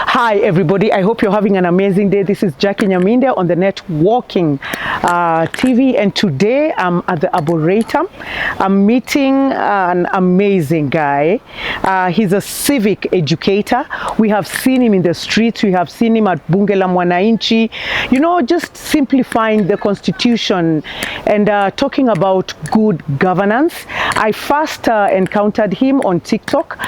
Hi everybody, I hope you're having an amazing day. This is Jackie Nyaminde on the NetWalking TV, and today I'm at the Arboretum. I'm meeting an amazing guy. He's a civic educator. We have seen him in the streets. We have seen him at Bunge la Mwananchi, you know, just simplifying the constitution and talking about good governance. I first encountered him on TikTok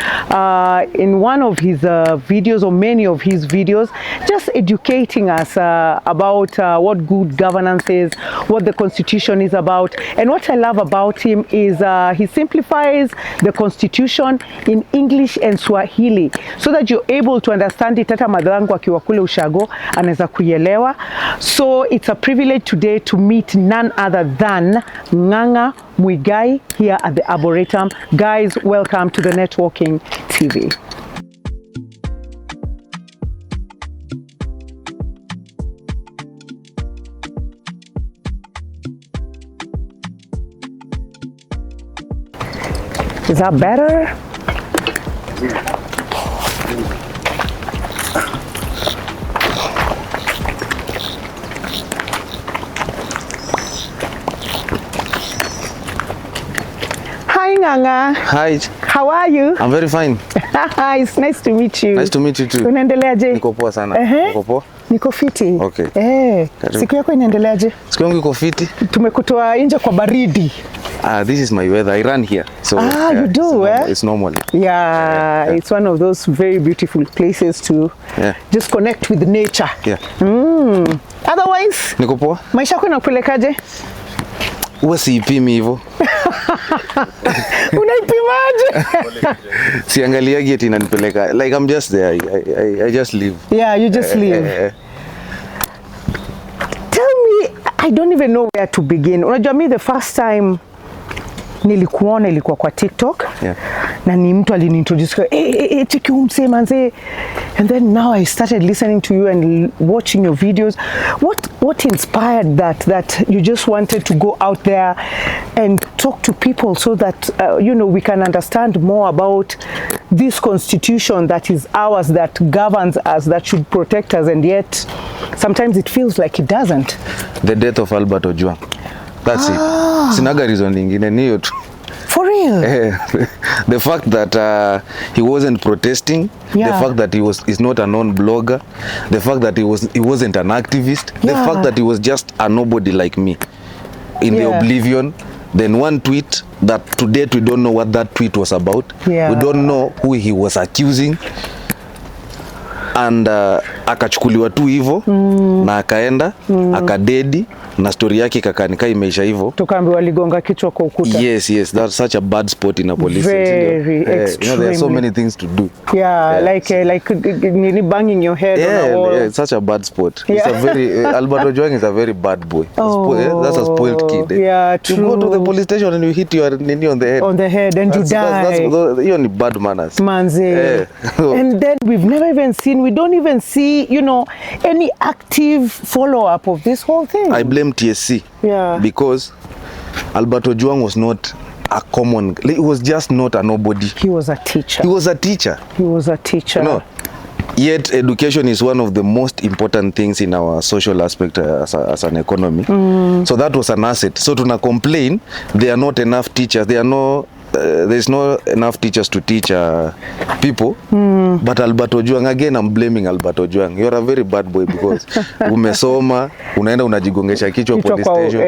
in one of his videos, or many of his videos, just educating us about what good governance is, what the constitution is about. And what I love about him is he simplifies the constitution in English and Swahili so that you're able to understand it. Hata madhangu akiwa kule ushago anaweza kuielewa. So it's a privilege today to meet none other than Nganga Muigai here at the Arboretum. Guys, welcome to the NetWalking TV. Is that better? Hi Nganga. Hi. How are you? I'm very fine. It's nice to meet you. Nice to meet you too. Unaendeleaje? Niko poa sana. Niko poa? Niko fiti. Okay. Siku yako inaendeleaje? Siku yangu iko fiti. Tumekutoa nje kwa baridi. This is my weather. I run here. So you do, it's normal. Yeah, it's one of those very beautiful places to just connect with nature. Yeah. Otherwise, niko poa. Maisha yako inakupelekaje? Huwa siipimi hivyo. Unaipimaje? Siangaliagi eti inanipeleka. Like I'm just there. I just live. Yeah, you just live. Tell me, I don't even know where to begin. Unajua me the first time nilikuona ilikuwa kwa TikTok. Yeah. Na ni mtu aliniintroduce chiki umse manze, and then now I started listening to you and watching your videos. What inspired that you just wanted to go out there and talk to people so that you know, we can understand more about this constitution that is ours, that governs us, that should protect us, and yet sometimes it feels like it doesn't. The death of Alberto Juang. That's it. Sinaga reason nyingine ni hiyo tu. For real? The fact that he wasn't protesting, the fact that he's not a non-blogger, the fact that he wasn't an activist, the fact that he was just a nobody like me in the oblivion. Then one tweet that to date we don't know what that tweet was about. We don't know who he was accusing. And akachukuliwa tu hivyo na akaenda akadedi na story yake kakanika imeisha hivyo. Tukaambiwa aligonga kichwa kwa ukuta. Yes, that's such a bad spot in a police. Very extreme. You know, there are so many things to do. Like nearly banging your head on a wall. Yeah, it's such a bad spot. It's a very Alberto Juang is a very bad boy. That's a spoiled kid. Yeah, true. You go to the police station and you hit your nini on the head. On the head and you die. You're only bad manners. Manze. And then we don't even see, you know, any active follow-up of this whole thing. I blame TSC. Because Alberto Juang was not a common, he was just not a nobody. He was a teacher. He was a teacher. You know, yet education is one of the most important things in our social aspect as an economy. So that was an asset. So to complain, there are not enough teachers. There's not enough teachers to teach people. But Alberto Juang, again, I'm blaming Alberto Juang. You're a very bad boy because umesoma, unaenda unajigongesha kichwa police station,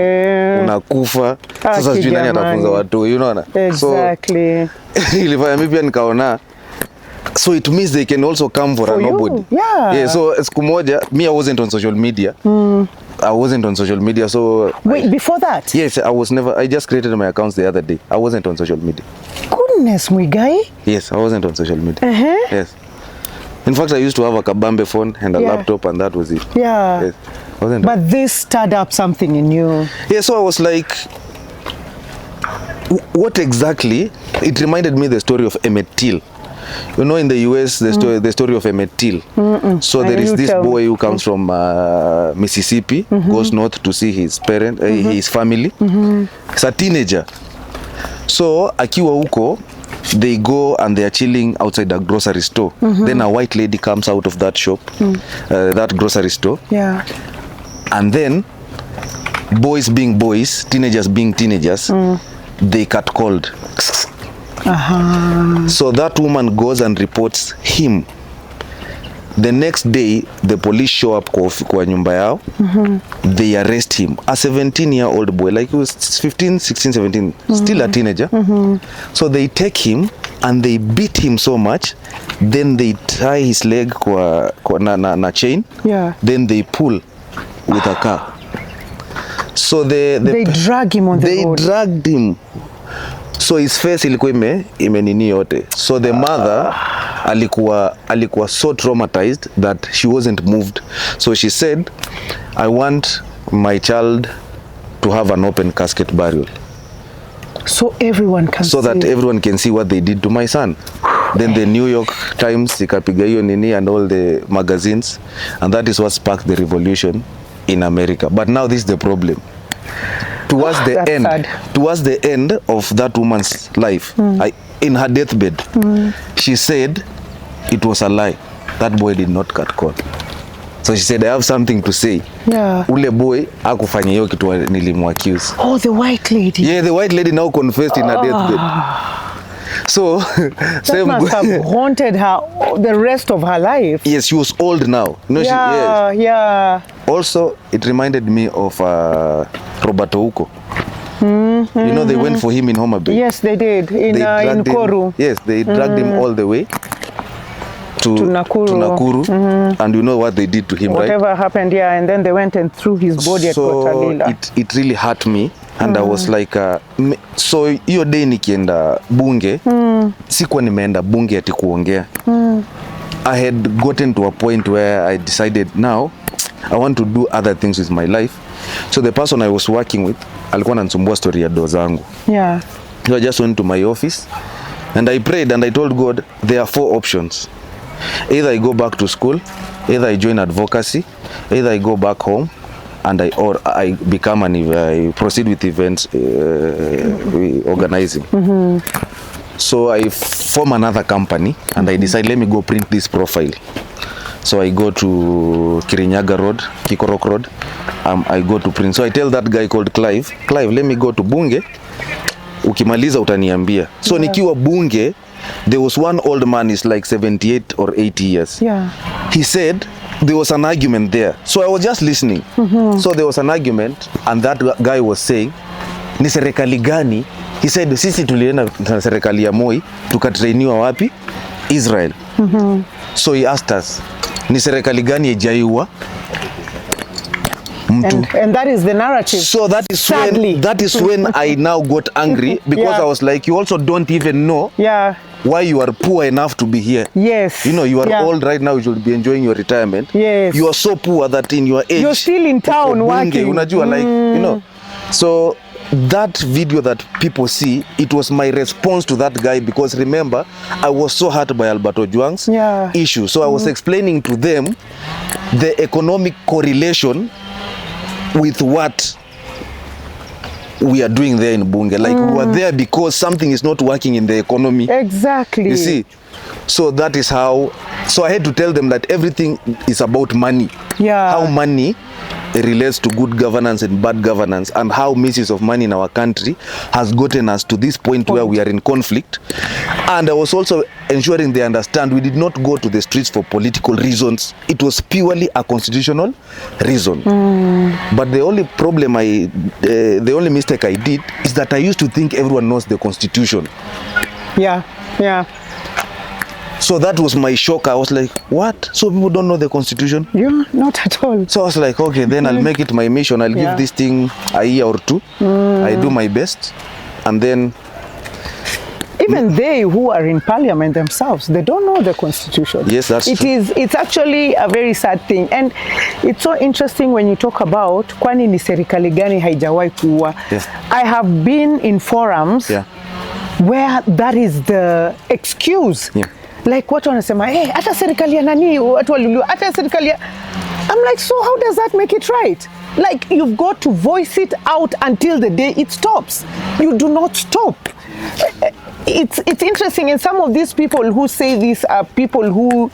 unakufa. Sasa sijui nani atafunza watu, you know. Exactly. Ilifanya mimi pia nikaona. So it means they can also come for a nobody. So siku moja, me, I wasn't on social media. I wasn't on social media, so... Wait, before that? Yes, I just created my accounts the other day. I wasn't on social media. Goodness, Muigai. Yes, I wasn't on social media. Yes. In fact, I used to have a kabambe phone and a laptop, and that was it. Yes. But this stirred up something in you. Yeah, so I was like, what exactly? It reminded me the story of Emmett Till. You know, in the US, the story of Emmett Till. So there is this boy who comes from Mississippi, goes north to see his his family. He's a teenager. So akiwa huko They go and they are chilling outside a grocery store. Then a white lady comes out of that shop, that grocery store. Yeah. And then boys being boys, teenagers being teenagers, they catcalled. So that woman goes and reports him. The next day, the police show up kwa nyumba yao. They arrest him. A 17-year-old boy, like he was 15, 16, 17, still a teenager. So they take him and they beat him so much. Then they tie his leg na chain. Yeah. Then they pull with a car. So they drag him on the road. They dragged him. So his face ilikuwa imenini yote. So the mother alikuwa so traumatized that she wasn't moved. So she said, I want my child to have an open casket burial. So everyone can see. So that everyone can see what they did to my son. Then the New York Times ikapiga hiyo nini and all the magazines, and that is what sparked the revolution in America. But now this is the problem. Towards the end of that woman's life, in her deathbed, she said it was a lie. That boy did not catcall. So she said, I have something to say. Yeah. Ule boy hakufanya hiyo kitu nilimwaccuse. Oh, the white lady. Yeah, the white lady now confessed in her deathbed. So that must have haunted her the rest of her life. Yes, she was old now. No, yeah, yeah. Also, it reminded me of Roberto Uko. You know, they went for him in Homa Bay. Yes, they did. In Koru. Yes, they dragged him all the way to Nakuru. And you know what they did to him, Whatever right? happened, yeah. And then they went and threw his body at Kotalila. So it really hurt me. And I was like, so hiyo day nikienda bunge, sikuwa nimeenda bunge ati kuongea. I had gotten to a point where I decided now, I want to do other things with my life. So the person I was working with, alikuwa ananisumbua story ya doo zangu. Yeah. So I just went to my office and I prayed and I told God, there are 4 options. Either I go back to school, either I join advocacy, either I go back home, and I become I proceed with events organizing. So I form another company and I decide, let me go print this profile. So I go to Kirinyaga Road, Kikorok Road. I go to print. So I tell that guy called Clive, let me go to bunge. Ukimaliza utaniambia. So nikiwa bunge, there was one old man, is like 78 or 80 years. Yeah. He said, there was an argument there. So I was just listening. So there was an argument and that guy was saying, ni serikali gani? He said, sisi tulienda na serikali ya Moi, tukatrainiwa wapi? Israel. So he asked us, ni serikali gani ejaiwa mtu? And that is the narrative. So that is when I now got angry because I was like, you also don't even know why you are poor enough to be here. Yes. You know, you are old right now, you should be enjoying your retirement. Yes. You are so poor that in your age, you're still in town working. Unajua, like, you know. So that video that people see, it was my response to that guy because remember, I was so hurt by Alberto Juang's issue. So I was explaining to them the economic correlation with what we are doing there in Bunge. Like we are there because something is not working in the economy. Exactly. You see? So that is how, so I had to tell them that everything is about money. Yeah. How money relates to good governance and bad governance, and how misuse of money in our country has gotten us to this point where we are in conflict. And I was also ensuring they understand we did not go to the streets for political reasons. It was purely a constitutional reason. But the only problem the only mistake I did is that I used to think everyone knows the constitution. Yeah, yeah. So that was my shock. I was like, what? So people don't know the constitution? Yeah, not at all. So I was like, okay, then I'll make it my mission. I'll give this thing a year or 2. I do my best. And then... Even they who are in parliament themselves, they don't know the constitution. Yes, that's true. It's actually a very sad thing. And it's so interesting when you talk about kwani ni serikali gani haijawahi kuwa. I have been in forums where that is the excuse. Like watu wanasema, hey, hata serikali ya nani, watu waliliwa, hata serikali ya... I'm like, so how does that make it right? Like, you've got to voice it out until the day it stops. You do not stop. it's interesting, and some of these people who say this are people who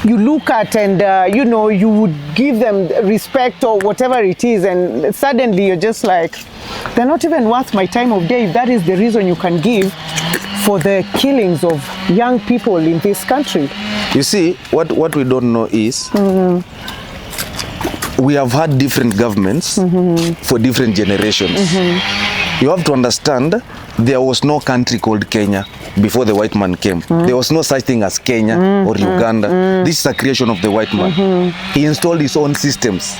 you look at and you know, you would give them respect or whatever it is, and suddenly you're just like, they're not even worth my time of day if that is the reason you can give for the killings of young people in this country. You see, what we don't know is we have had different governments for different generations. You have to understand, there was no country called Kenya before the white man came. There was no such thing as Kenya or Uganda. This is a creation of the white man. He installed his own systems.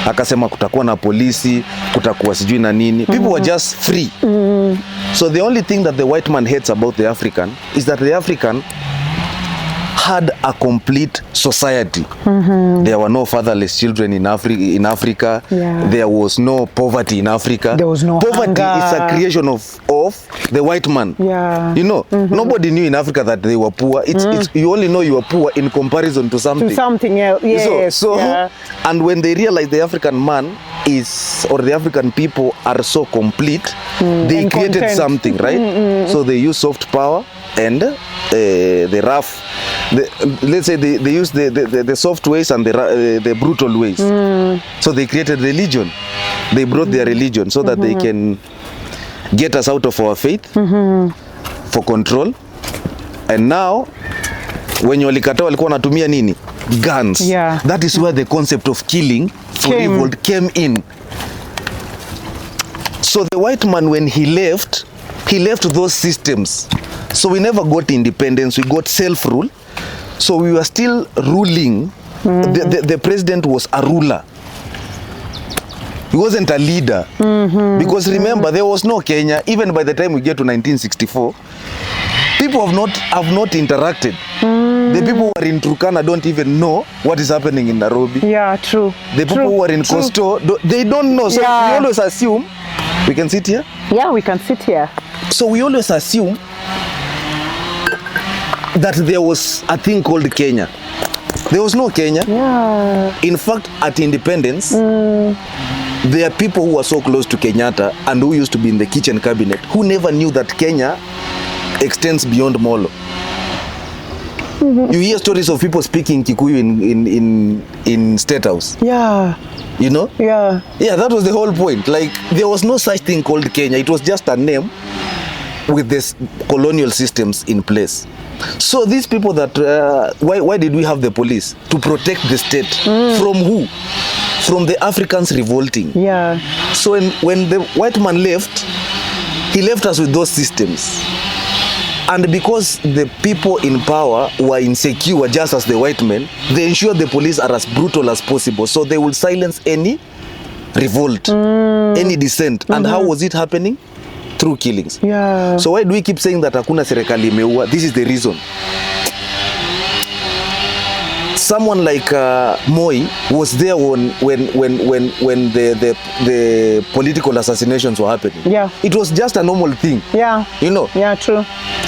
Akasema kutakuwa na polisi, kutakuwa sijui na nini. People were just free. So the only thing that the white man hates about the African is that the African had a complete society. There were no fatherless children in Africa. Yeah. There was no poverty in Africa. There was no poverty hunger. is a creation of the white man. Yeah. You know, nobody knew in Africa that they were poor. It's you only know you are poor in comparison to something. To something else. Yes. So yeah. And when they realize the African man is, or the African people are so complete, they And created content. something, right? So they use soft power and the rough, let's say they use the soft ways and the brutal ways. So they created religion. They brought their religion so that they can get us out of our faith for control. And now when walikata walikuwa wanatumia nini? Guns. Yeah. That is where the concept of killing for revolt came in. So the white man, when he left those systems. So we never got independence, we got self-rule. So we were still ruling. The president was a ruler. He wasn't a leader. Because remember, there was no Kenya. Even by the time we get to 1964, people have not interacted. The people who are in Turkana don't even know what is happening in Nairobi. Yeah, true. The people who are in Coastal, they don't know. So we always assume, we can sit here? Yeah, we can sit here. So we always assume that there was a thing called Kenya. There was no Kenya. Yeah. In fact, at independence, there are people who are so close to Kenyatta and who used to be in the kitchen cabinet who never knew that Kenya extends beyond Molo. You hear stories of people speaking Kikuyu in State House. Yeah. You know? Yeah. Yeah, that was the whole point. Like, there was no such thing called Kenya. It was just a name with this colonial systems in place. So these people that, why did we have the police? To protect the state. From who? From the Africans revolting. Yeah. So when the white man left, he left us with those systems. And because the people in power were insecure just as the white men, they ensured the police are as brutal as possible. So they will silence any revolt, any dissent. And how was it happening? Through killings. Yeah. So why do we keep saying that hakuna serikali imeua? This is the reason. Someone like Moi was there when the political assassinations were happening. Yeah. It was just a normal thing. Yeah. You know. Yeah, true.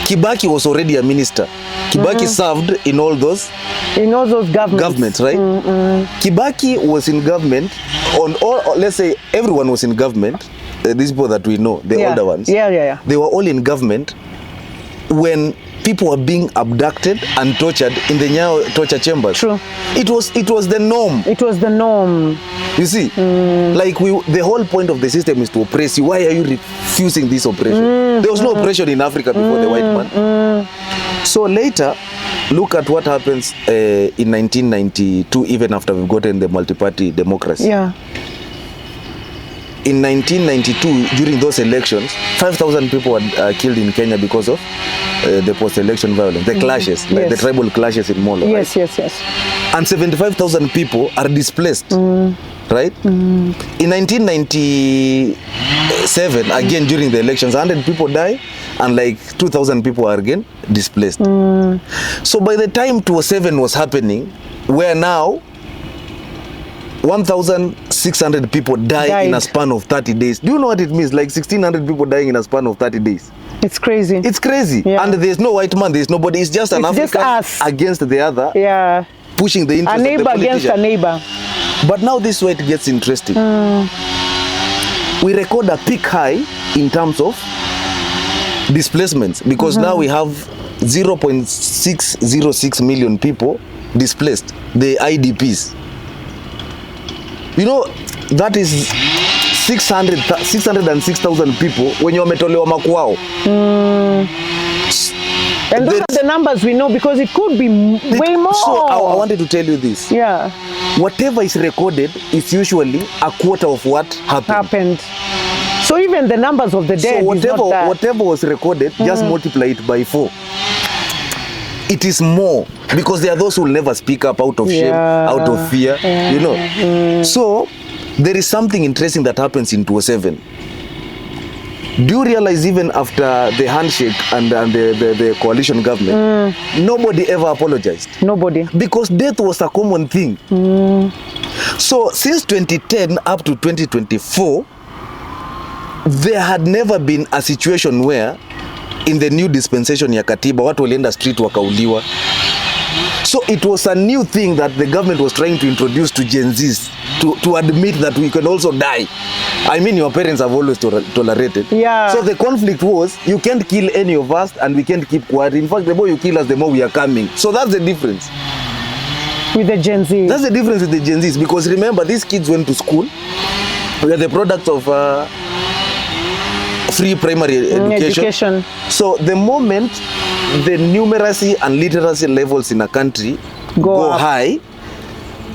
Kibaki was already a minister. Kibaki served in all those governments, right? Kibaki was in government on all, let's say everyone was in government. These people that we know, the older ones. Yeah. They were all in government when people were being abducted and tortured in the Nyayo torture chambers. True. It was the norm. It was the norm. You see, like the whole point of the system is to oppress you. Why are you refusing this oppression? There was no oppression in Africa before the white man. So later, look at what happens in 1992, even after we've gotten the multi-party democracy. Yeah. In 1992, during those elections, 5,000 people were killed in Kenya because of the post-election violence, the clashes, like the tribal clashes in Molo. Yes, right? yes. And 75,000 people are displaced, right? In 1997, again during the elections, 100 people die and like 2,000 people are again displaced. So by the time 2007 was happening, where now 1,600 people died in a span of 30 days. Do you know what it means? Like 1,600 people dying in a span of 30 days. It's crazy. It's crazy. Yeah. And there's no white man, there's nobody. It's just an African against the other. Yeah. Pushing the interest of the politician. A neighbor against a neighbor. But now this is where it gets interesting. We record a peak high in terms of displacements, because now we have 0.606 million people displaced, the IDPs. You know, that is 606,000 people when you're wametolewa makwao. And those are the numbers we know, because it could be way more. So I wanted to tell you this. Yeah. Whatever is recorded is usually a quarter of what happened. So even the numbers of the dead, so is not that. whatever was recorded, just multiply it by 4. It is more, because there are those who will never speak up out of shame, out of fear, you know. So there is something interesting that happens in 2007. Do you realize even after the handshake and the coalition government, nobody ever apologized? Nobody. Because death was a common thing. So since 2010 up to 2024, there had never been a situation where in the new dispensation ya katiba watu walienda street wakauliwa. So it was a new thing that the government was trying to introduce to Gen Zs, to admit that we can also die. I mean, your parents have always tolerated. Yeah. So the conflict was, you can't kill any of us and we can't keep quiet. In fact, the more you kill us, the more we are coming. So that's the difference. With the Gen Z. That's the difference with the Gen Zs, because remember, these kids went to school. We are the products of free primary education. So the moment the numeracy and literacy levels in a country go high,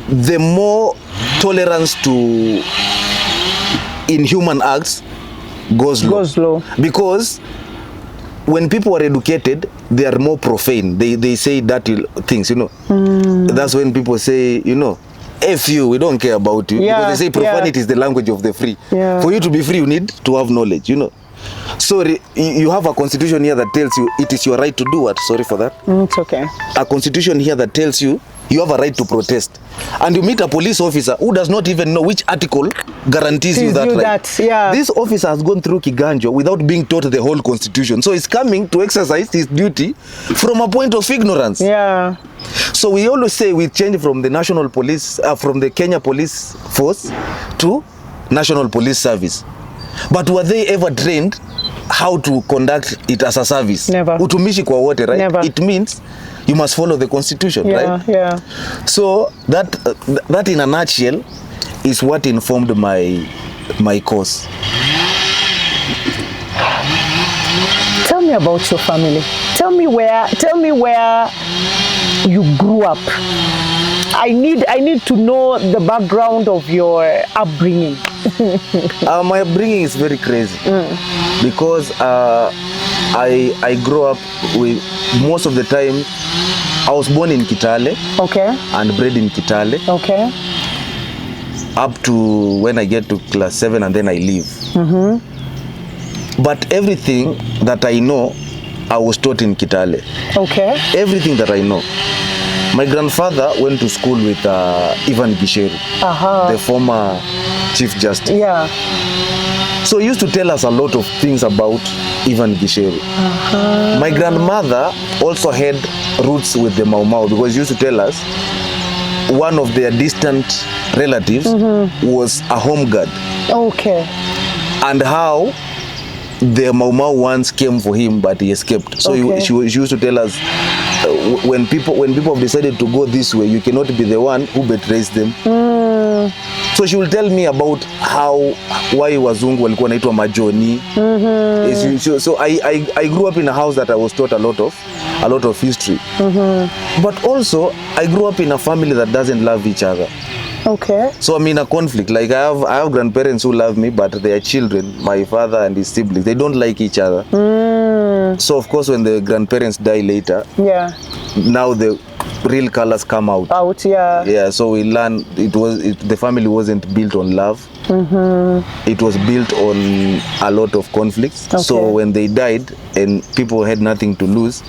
the more tolerance to inhuman acts goes low. Because when people are educated, they are more profane. They say dirty things, you know. That's when people say, you know, F you, we don't care about you. Because they say profanity is the language of the free. For you to be free, you need to have knowledge, you know. So you have a constitution here that tells you it is your right to do what? Sorry for that. It's okay. A constitution here that tells you you have a right to protest. And you meet a police officer who does not even know which article guarantees you that right. This officer has gone through Kiganjo without being taught the whole constitution. So he's coming to exercise his duty from a point of ignorance. Yeah. So we always say we change from the national police, from the Kenya police force to national police service. But were they ever trained how to conduct it as a service? Never. Utumishi kwa wote, right? Never. It means you must follow the constitution, right? Yeah. So that in a nutshell is what informed my course. Tell me about your family. Tell me where you grew up. I need to know the background of your upbringing. My upbringing is very crazy because I grew up with, most of the time I was born in Kitale. Okay. And bred in Kitale. Okay. Up to when I get to class 7 and then I leave. But everything that I know, I was taught in Kitale. Okay. Everything that I know. My grandfather went to school with Ivan Gisheru, the former Chief Justice. Yeah. So he used to tell us a lot of things about Ivan Gisheru. My grandmother also had roots with the Mau Mau, because he used to tell us one of their distant relatives was a home guard. Okay. And how the Mau Mau once came for him, but he escaped. So she used to tell us, when people have decided to go this way, you cannot be the one who betrays them. So she will tell me about why wazungu walikuwa naitwa majoni. So I grew up in a house that I was taught a lot of history. But also I grew up in a family that doesn't love each other. Okay. So I'm in a conflict. Like I have grandparents who love me, but their children, my father and his siblings, they don't like each other. So of course when the grandparents die later, now the real colors come out. Yeah, so we learn the family wasn't built on love. It was built on a lot of conflicts. So when they died and people had nothing to lose,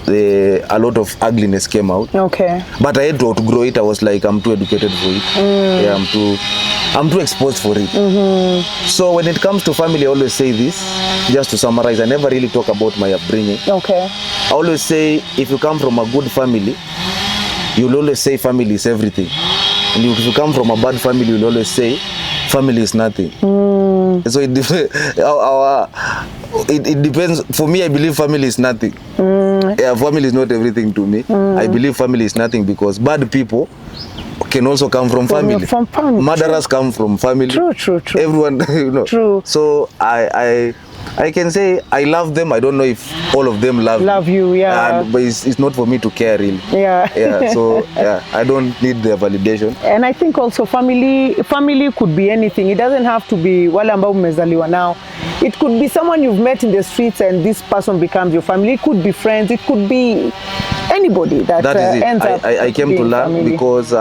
a lot of ugliness came out. Okay. But I had to outgrow it. I was like, I'm too educated for it. Yeah, I'm too exposed for it. So when it comes to family, I always say this, just to summarize, I never really talk about my upbringing. Okay. I always say, if you come from a good family, you'll always say family is everything. And if you come from a bad family, you'll always say family is nothing. So it depends. For me, I believe family is nothing. Yeah, family is not everything to me. I believe family is nothing because bad people can also come from family. From family. Murderers come from family. True. Everyone, True. So I can say I love them. I don't know if all of them love you, yeah. but it's not for me to care really. Yeah. So I don't need their validation. And I think also family could be anything. It doesn't have to be wale ambao mmezaliwa now. It could be someone you've met in the streets and this person becomes your family. It could be friends. It could be anybody that is it. ends up I came to learn family. because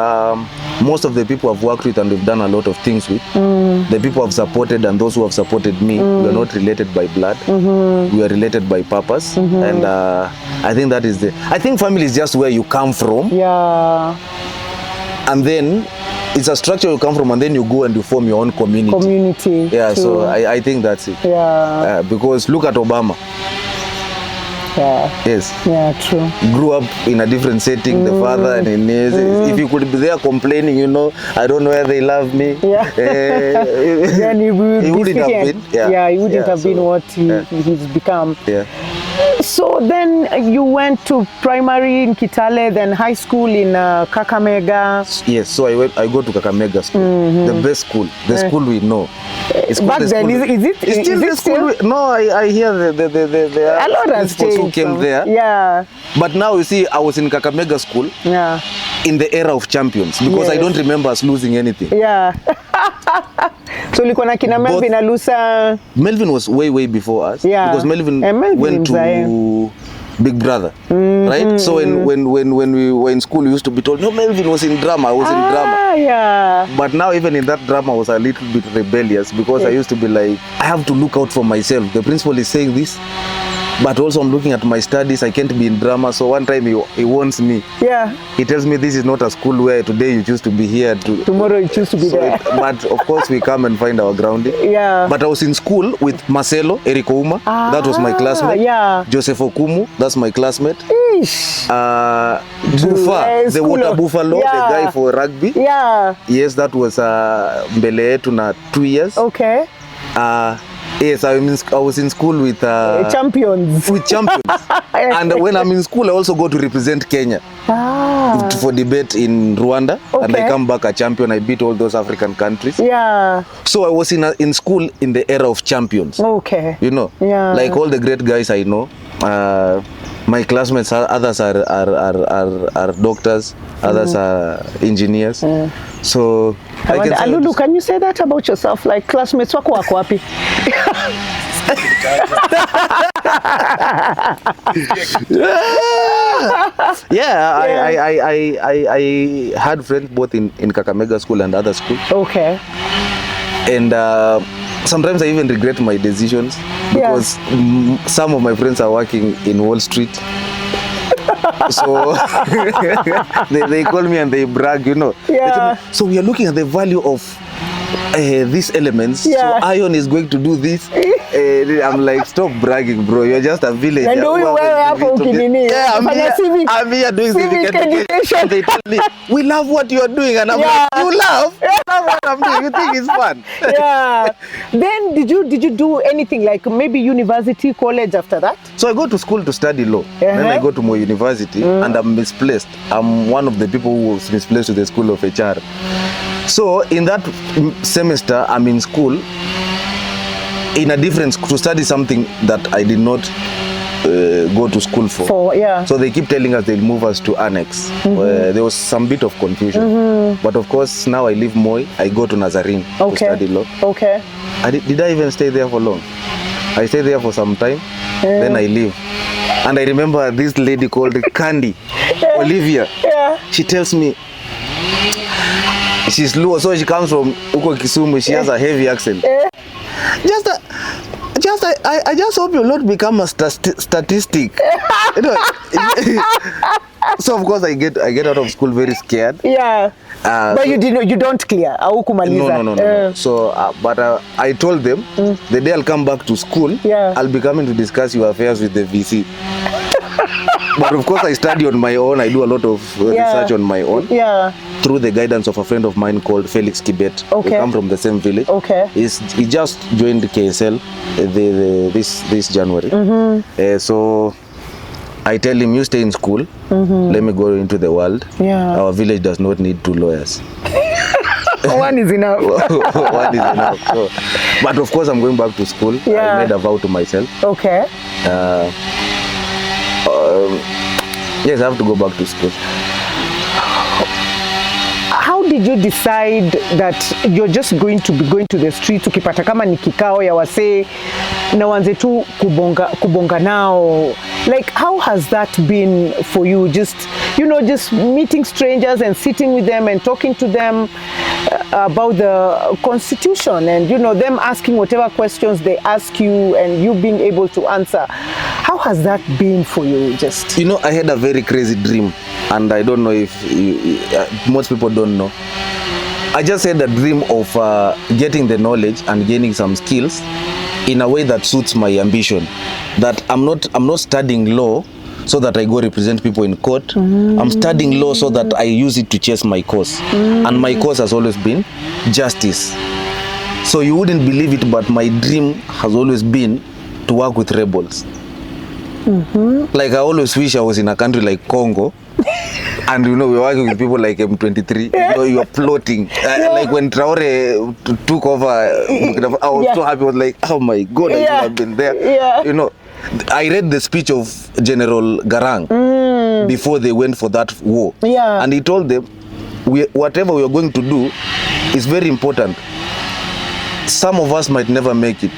most of the people I've worked with and we've done a lot of things with, the people I've supported and those who have supported me, we are not related by blood. We are related by purpose. And I think that is I think family is just where you come from. Yeah. And then it's a structure you come from, and then you go and you form your own community. Yeah, true. so I think that's it. Yeah. Because look at Obama. Yeah. Yes. Yeah, true. Grew up in a different setting, the father and if you could be there complaining, I don't know where they love me. Yeah. Then he wouldn't have been. He wouldn't have been what he's become. Yeah. So then you went to primary in Kitale, then high school in Kakamega. Yes, so I go to Kakamega school, the best school, the school we know. It's Back the then, school. is it It's still the school. No, I hear the a lot has principals who changed. came there. Yeah. But now you see, I was in Kakamega school. Yeah. In the era of champions, because I don't remember us losing anything. Yeah. So ulikuwa na kina Melvin Alusa. Melvin was way before us. Yeah. Because Melvin went to Big Brother, right? So when we were in school, we used to be told, no, Melvin was in drama. I was in drama. Yeah. But now even in that drama, I was a little bit rebellious because I used to be like, I have to look out for myself. The principal is saying this, but also I'm looking at my studies. I can't be in drama. So one time he warns me. Yeah. He tells me this is not a school where today you choose to be here. Tomorrow you choose to be there. But of course we come and find our grounding. Yeah. But I was in school with Marcelo Eriko Uma. That was my classmate. Yeah. Joseph Okumu. That's my classmate. Ish. Bufa, the water buffalo, the guy for rugby. Yeah. Yes, that was mbele yetu na 2 years. Okay. Yes, I was in school with champions. With champions. And when I'm in school, I also go to represent Kenya for debate in Rwanda. Okay. And I come back a champion. I beat all those African countries. Yeah. So I was in school in the era of champions. Okay. Yeah. Like all the great guys I know. My classmates, others are doctors, others are engineers. So Alulu, can you say that about yourself? Like classmates wako wapi? I had friends both in Kakamega school and other school. Okay. And sometimes I even regret my decisions because some of my friends are working in Wall Street. So they call me and they brag, Yeah. So we are looking at the value of these elements. Yeah. So iron is going to do this. I'm like, stop bragging, bro. You're just a villager. And I'm here doing civic education. And they tell me, we love what you're doing. And I'm like, you love what I'm doing. You think it's fun? Yeah. Then did you do anything like maybe university, college after that? So I go to school to study law. Then I go to my university and I'm misplaced. I'm one of the people who was misplaced to the school of HR. So in that semester, I'm in school in a different to study something that I did not go to school for. So they keep telling us they'll move us to annex. There was some bit of confusion. But of course, now I leave Moi. I go to Nazarene to study law. Okay. Did I even stay there for long? I stayed there for some time. Then I leave. And I remember this lady called Candy, Olivia. She tells me, she's Luo, so she comes from Uko Kisumu. She has a heavy accent. I just hope you'll not become a statistic. So of course I get out of school very scared. Yeah. But you don't clear. No. So but I told them the day I'll come back to school, I'll be coming to discuss your affairs with the VC. But of course, I study on my own. I do a lot of research on my own. Yeah. Through the guidance of a friend of mine called Felix Kibet. Okay. We come from the same village. Okay. He just joined KSL this January. So I tell him, you stay in school. Let me go into the world. Yeah. Our village does not need 2 lawyers. One is enough. One is enough. So, but of course, I'm going back to school. Yeah. I made a vow to myself. Okay. Yes, I have to go back to school. How did you decide that you're just going to be going to the street ukipata kama ni kikao ya wasee na wanze tu kubonga nao? Like, how has that been for you? Just, you know, just meeting strangers and sitting with them and talking to them about the constitution and, you know, them asking whatever questions they ask you and you being able to answer. How has that been for you? Just, you know, I had a very crazy dream, and I don't know if most people don't know. I just had a dream of getting the knowledge and gaining some skills in a way that suits my ambition. That I'm not studying law so that I go represent people in court. I'm studying law so that I use it to chase my cause. And my cause has always been justice. So you wouldn't believe it, but my dream has always been to work with rebels. Like, I always wish I was in a country like Congo. And you know, we're working with people like M23. You know, you're plotting. Like when Traore took over, I was so happy. I was like, oh my God, I should have been there. You know, I read the speech of General Garang before they went for that war. And he told them, whatever we are going to do is very important. Some of us might never make it,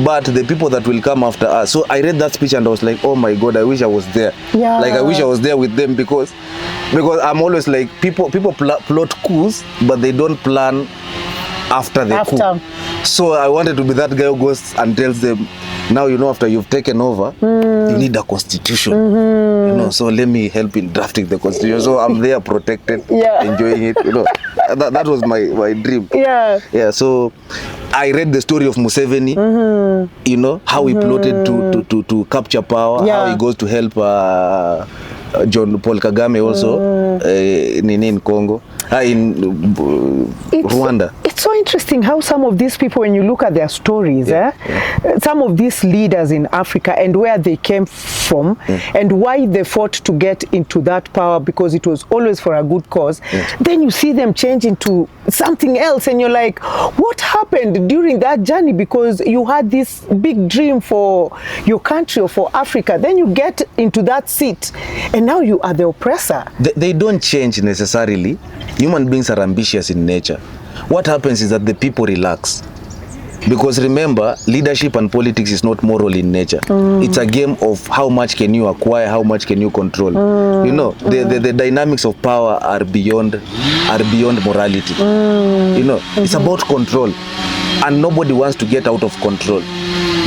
but the people that will come after us. So I read that speech and I was like, oh my God, I wish I was there. Like, I wish I was there with them, because I'm always like, people plot coups, but they don't plan after the coup. So I wanted to be that guy who goes and tells them, now, you know, after you've taken over, you need a constitution. You know, so let me help in drafting the constitution. So I'm there protected, enjoying it. You know, that was my dream. So I read the story of Museveni, you know, how he plotted to capture power, how he goes to help John Paul Kagame also in Congo, in Rwanda. It's so interesting how some of these people, when you look at their stories, some of these leaders in Africa and where they came from and why they fought to get into that power, because it was always for a good cause, then you see them change into something else and you're like, what happened during that journey? Because you had this big dream for your country or for Africa, then you get into that seat and now you are the oppressor. They don't change necessarily. Human beings are ambitious in nature. What happens is that the people relax. Because remember, leadership and politics is not moral in nature. It's a game of how much can you acquire, how much can you control. You know, the dynamics of power are beyond morality. You know, it's about control, and nobody wants to get out of control.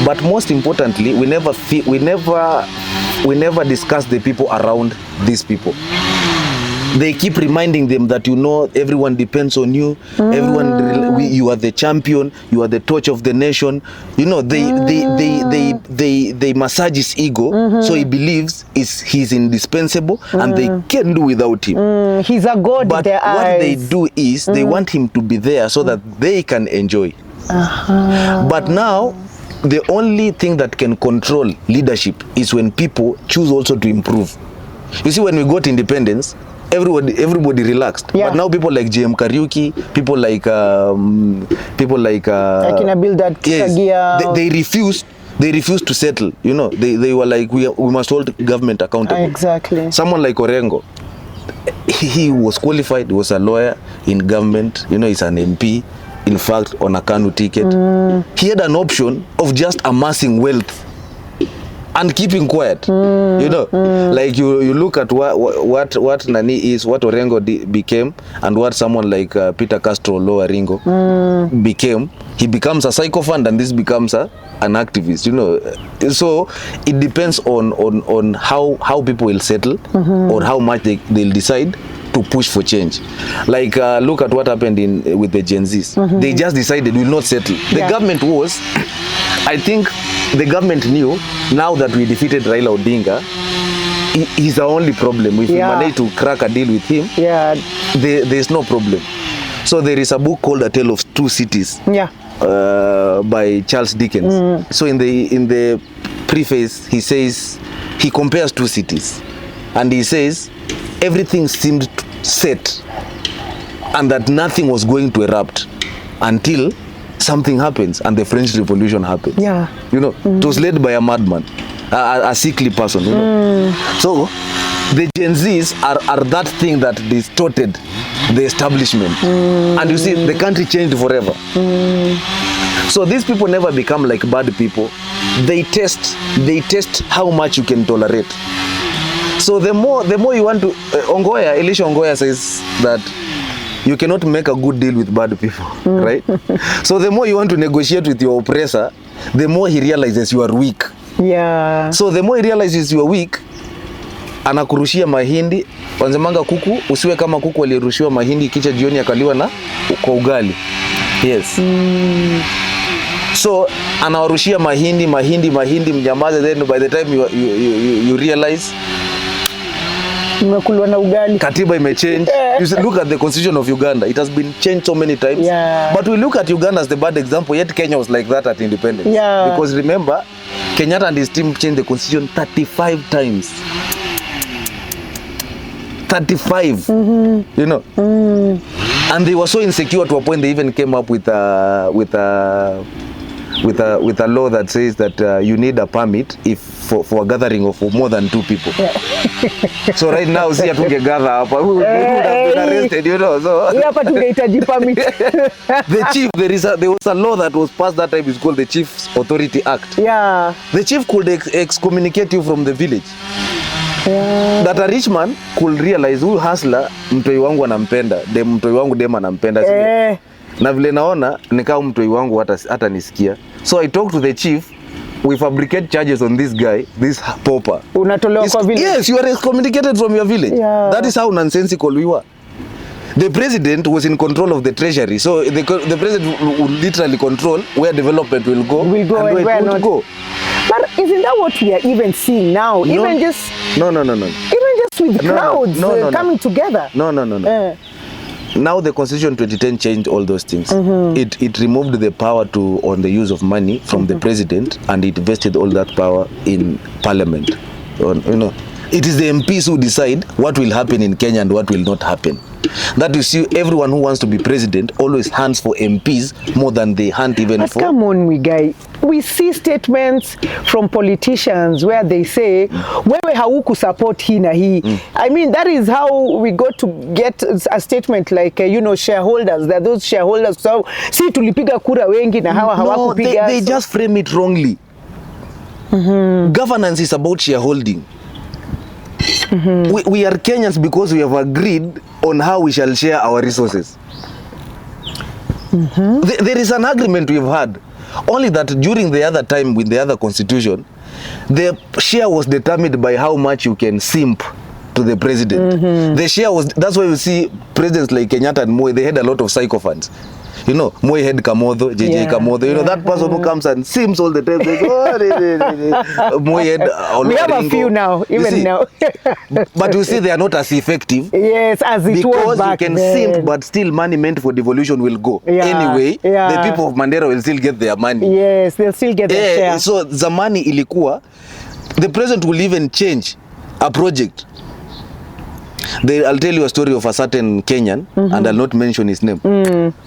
But most importantly, we never discuss the people around these people. They keep reminding them that, you know, everyone depends on you. You are the champion. You are the torch of the nation. You know, they massage his ego, so he believes he's indispensable and they can't do without him. He's a god in their eyes. But what they do is they want him to be there so that they can enjoy. But now, the only thing that can control leadership is when people choose also to improve. You see, when we got independence, everybody relaxed. But now people like JM Kariuki, people like they refused to settle. You know, they were like, we must hold government accountable. Exactly. Someone like Orengo, he was qualified, he was a lawyer in government, you know, he's an MP. In fact, on a Kanu ticket, he had an option of just amassing wealth and keeping quiet. You know, like you look at what Nani is, what Orengo became, and what someone like Peter Castro Loaringo became. He becomes a sycophant, and this becomes an activist. You know, so it depends on how people will settle or how much they'll decide to push for change. Like look at what happened with the Gen Zs. They just decided we will not settle. The government was, I think the government knew, now that we defeated Raila Odinga, he's the only problem. If we manage to crack a deal with him, there's no problem. So there is a book called A Tale of Two Cities, by Charles Dickens. So in the preface, he compares two cities, and he says everything seemed set, and that nothing was going to erupt until something happens, and the French Revolution happens. You know, it was led by a madman, a sickly person. You know, so the Gen Zs are that thing that distorted the establishment, and you see the country changed forever. So these people never become like bad people. They test how much you can tolerate. So the more you want to, Elisha Ongoya says that you cannot make a good deal with bad people, right? So the more you want to negotiate with your oppressor, the more he realizes you are weak. So the more he realizes you are weak, anakurushia mahindi. Wanzemanga kuku usiwe kama kuku aliyerushiwa mahindi kisha jioni akaliwa na kwa ugali. Yes. So anawarushia mahindi mnyamaze, then by the time you realize umekulwa na ugali. Katiba imechange. You see, look at the constitution of Uganda. It has been changed so many times. But we look at Uganda as the bad example, yet Kenya was like that at independence. Because remember, Kenyatta and his team changed the constitution 35 times. 35, you know. And they were so insecure to a point they even came up with a law that says that you need a permit if for a gathering of more than 2 people. So right now, see, we gather up, we would have been arrested, you know. So permit. The chief, there was a law that was passed that time. It's called the Chief's Authority Act. The chief could excommunicate you from the village. That a rich man could realize who hustler mtoi wangu anampenda, mtoi wangu dem anampenda. Na vile naona nikao mtoi wangu hata nisikia. So I talked to the chief. We fabricate charges on this guy, this pauper. Unatolewa kwa village. Yes, you are excommunicated from your village. That is how nonsensical we were. The president was in control of the treasury, so the president will literally control where development will go, and where not go. But isn't that what we are even seeing now? No. Even just no. Even just with crowds coming together. No. Now the Constitution 2010 changed all those things. It removed the power on the use of money from the president, and it vested all that power in parliament. You know, it is the MPs who decide what will happen in Kenya and what will not happen. That you see, everyone who wants to be president always hunts for MPs more than they hunt even but for. Come on, Muigai. We see statements from politicians where they say, wewe hauku support hii na hii. I mean, that is how we got to get a statement like, shareholders. There are those shareholders. So, si tulipiga kura wengi na hawa hawakupiga. No, they just frame it wrongly. Governance is about shareholding. We are Kenyans because we have agreed on how we shall share our resources. There is an agreement we've had. Only that during the other time with the other constitution, the share was determined by how much you can simp to the president. The share was, that's why you see presidents like Kenyatta and Moi, they had a lot of sycophants. You know, Moi had Kamodho, JJ Kamodho. You know, that person who comes and simps all the time. Moi had we have a few now, even now. But you see, they are not as effective. Yes, as it was back then. Because you can simp, but still money meant for devolution will go. Anyway, the people of Mandera will still get their money. Yes, they'll still get their share. So the money ilikuwa, the president will even change a project. I'll tell you a story of a certain Kenyan, and I'll not mention his name,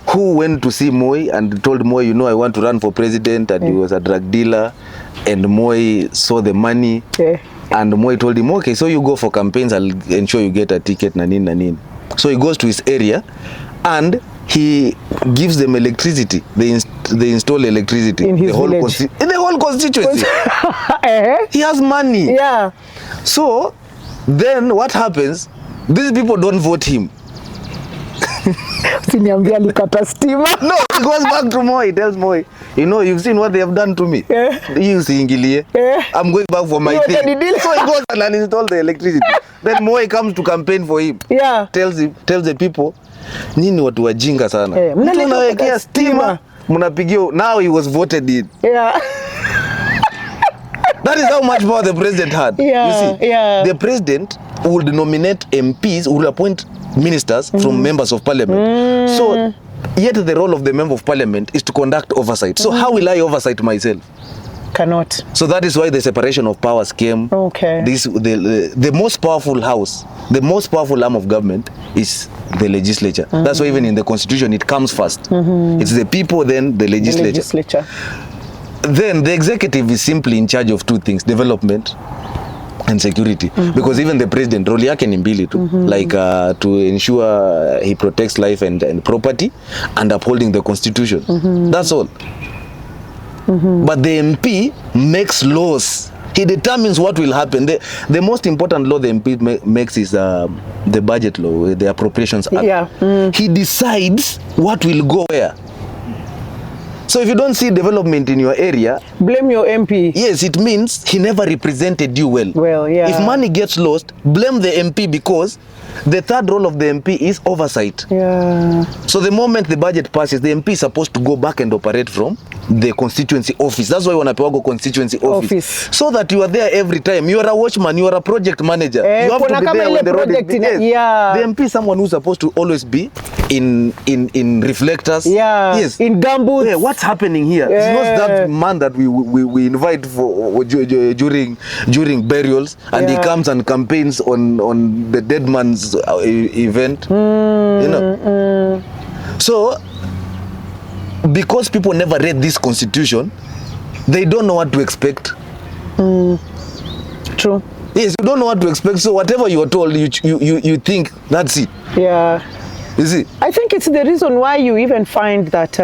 who went to see Moi and told Moi, I want to run for president, and he was a drug dealer, and Moi saw the money, and Moi told him, okay, so you go for campaigns, I'll ensure you get a ticket, nanin. So he goes to his area, and he gives them electricity. They install electricity in his village. In the whole constituency. He has money. So then what happens? These people don't vote him. No, he goes back to Moi. He tells Moi, you've seen what they have done to me. I'm going back for my thing. So he goes and installs the electricity. Then Moi comes to campaign for him. Tells the people, nyinyi watu wajinga sana. Mnawekea stima, mnapigia. Now he was voted in. That is how much power the president had. Yeah, you see, yeah. the president would nominate MPs, would appoint ministers from members of parliament. So, yet the role of the member of parliament is to conduct oversight. So, how will I oversight myself? Cannot. So that is why the separation of powers came. Okay. The most powerful house, the most powerful arm of government is the legislature. That's why even in the constitution it comes first. It's the people, then the legislature. The legislature. Then the executive is simply in charge of two things: development and security. Because even the president, role yake ni mbili tu, like to ensure he protects life and property and upholding the constitution. That's all. But the MP makes laws. He determines what will happen. The most important law the MP makes is the budget law, the Appropriations Act. Yeah. He decides what will go where. So if you don't see development in your area, blame your MP. yes, it means he never represented you well. Well, yeah. If money gets lost, blame the MP, because the third role of the MP is oversight. Yeah. So the moment the budget passes, the MP is supposed to go back and operate from the constituency office. That's why wanapewa go constituency office. So that you are there every time. You are a watchman, you are a project manager. You have to be there when the road is built. Yes. Yeah. The MP is someone who's supposed to always be in reflectors. Yeah. Yes. In gumboots. Yeah, what's happening here? It's not that man that we invite for during burials, and he comes and campaigns on the dead man's event. You know. So because people never read this constitution, they don't know what to expect. True. Yes, you don't know what to expect. So whatever you are told, you think that's it. Yeah. You see? I think it's the reason why you even find that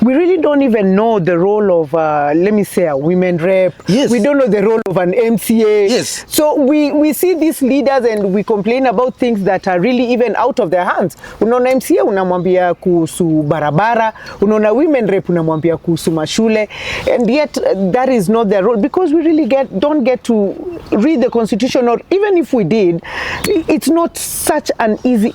we really don't even know the role of, let me say, a women rep. Yes. We don't know the role of an MCA. Yes. So we see these leaders and we complain about things that are really even out of their hands. Unaona MCA unamwambia kuhusu barabara, unaona women rep unamwambia kuhusu mashule, and yet that is not their role, because we really don't get to read the constitution, or even if we did, it's not such an easy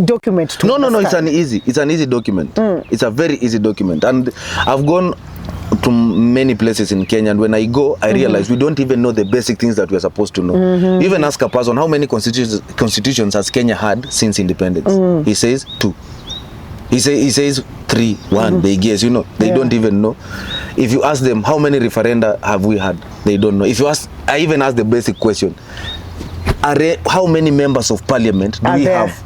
document to understand. It's an easy document. It's a very easy document, and I've gone to many places in Kenya, and when I go, I realize we don't even know the basic things that we're supposed to know. Even ask a person, how many constitutions has Kenya had since independence? He says 2. He says 3, 1. They guess, you know, they don't even know. If you ask them, how many referenda have we had? They don't know. If you ask, I even ask the basic question, how many members of parliament do we have?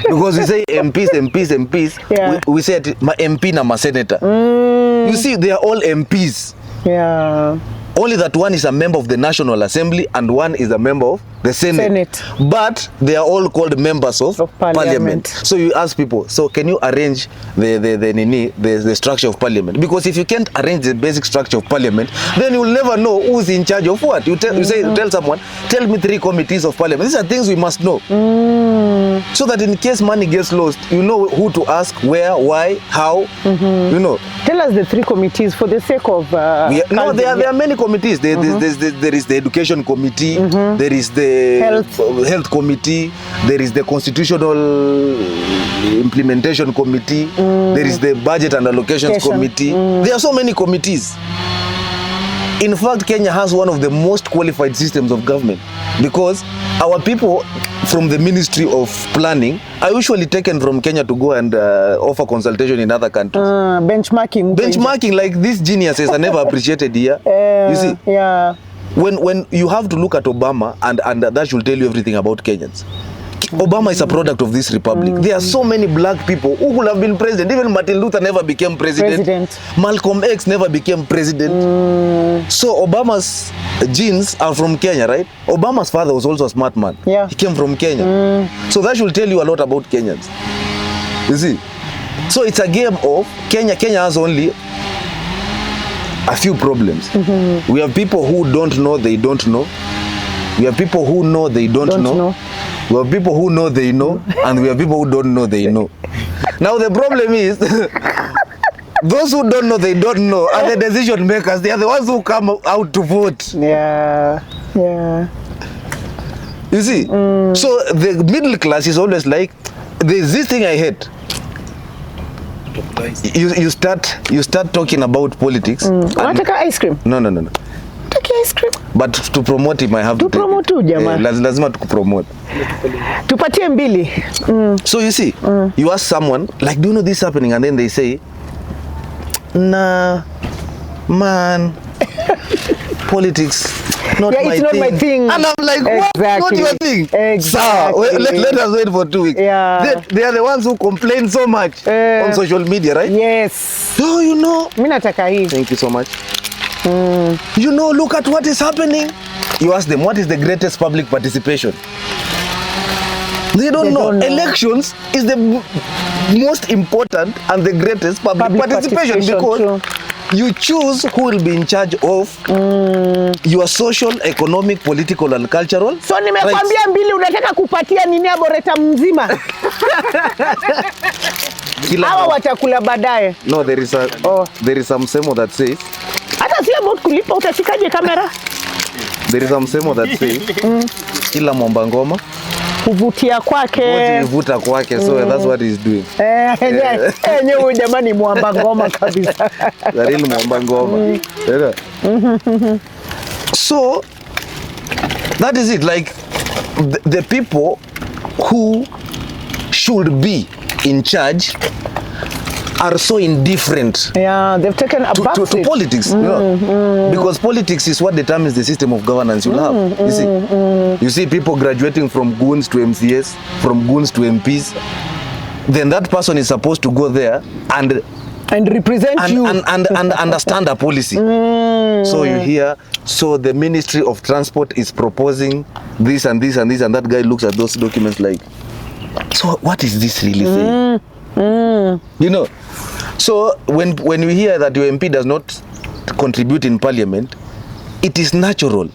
Because we say MPs. Yeah. We say MP na ma senator. You see, they are all MPs. Yeah. Only that one is a member of the National Assembly and one is a member of the Senate. But they are all called members of Parliament. So you ask people, so can you arrange the structure of Parliament? Because if you can't arrange the basic structure of Parliament, then you'll never know who's in charge of what. You tell someone, tell me 3 committees of Parliament. These are things we must know. So that in case money gets lost, you know who to ask, where, why, how, you know. Tell us the 3 committees for the sake of... no, there are many committees. There is the Education Committee, there is the Health Committee, there is the Constitutional Implementation Committee, there is the Budget and Allocations Committee. There are so many committees. In fact, Kenya has one of the most qualified systems of government, because our people from the Ministry of Planning are usually taken from Kenya to go and offer consultation in other countries. Benchmarking, like these geniuses are never appreciated here. You see? Yeah. When you have to look at Obama, and that should tell you everything about Kenyans. Obama is a product of this republic. There are so many black people who could have been president. Even Martin Luther never became president. Malcolm X never became president. So Obama's genes are from Kenya, right? Obama's father was also a smart man. Yeah. He came from Kenya. So that should tell you a lot about Kenyans. You see? So it's a game of Kenya. Kenya has only a few problems. We have people who don't know they don't know. We have people who know they don't know. We have people who know they know, and we have people who don't know they know. Now the problem is, those who don't know they don't know are the decision makers. They are the ones who come out to vote. Yeah. You see? So the middle class is always like, there's this thing I hate. you start talking about politics. Unataka ice cream? No. Unataka ice cream? But to promote him I have to promote tu jamaa. Lazima tukupromote. Tupatie mbili. So you see, you ask someone like, do you know this happening, and then they say, nah, man, politics not it's not my thing. And I'm like, what? Exactly. Not your thing. Exactly. So let us wait for 2 weeks. Yeah. They are the ones who complain so much on social media, right? Yes. So you know. Mimi nataka hii. Thank you so much. You know, look at what is happening. You ask them, what is the greatest public participation? They don't know. Elections is the most important and the greatest public participation because true. You choose who will be in charge of your social, economic, political and cultural. So nimekwambia mbili, unataka kupatia nini Arboretum mzima? Hawa watakula baadaye. No, there is some msemo that says, hata si about kulipa, utashikaje kamera? There is some msemo that says, kila mwamba ngoma kuvutia kwake. Kuvuta kwake, so that's what he's doing. Huyu jamani mwamba ngoma kabisa. Real mwamba ngoma. So that is it, like the people who should be in charge are so indifferent. Yeah, they've taken a back to politics, you know, because politics is what determines the system of governance you'll have. You see, you see people graduating from goons to MCS, from goons to MPs. Then that person is supposed to go there and represent you and understand a policy. So you hear, so the Ministry of Transport is proposing this and this and this, and that guy looks at those documents like, so what is this really saying? You know, so when you hear that your MP does not contribute in parliament, it is natural,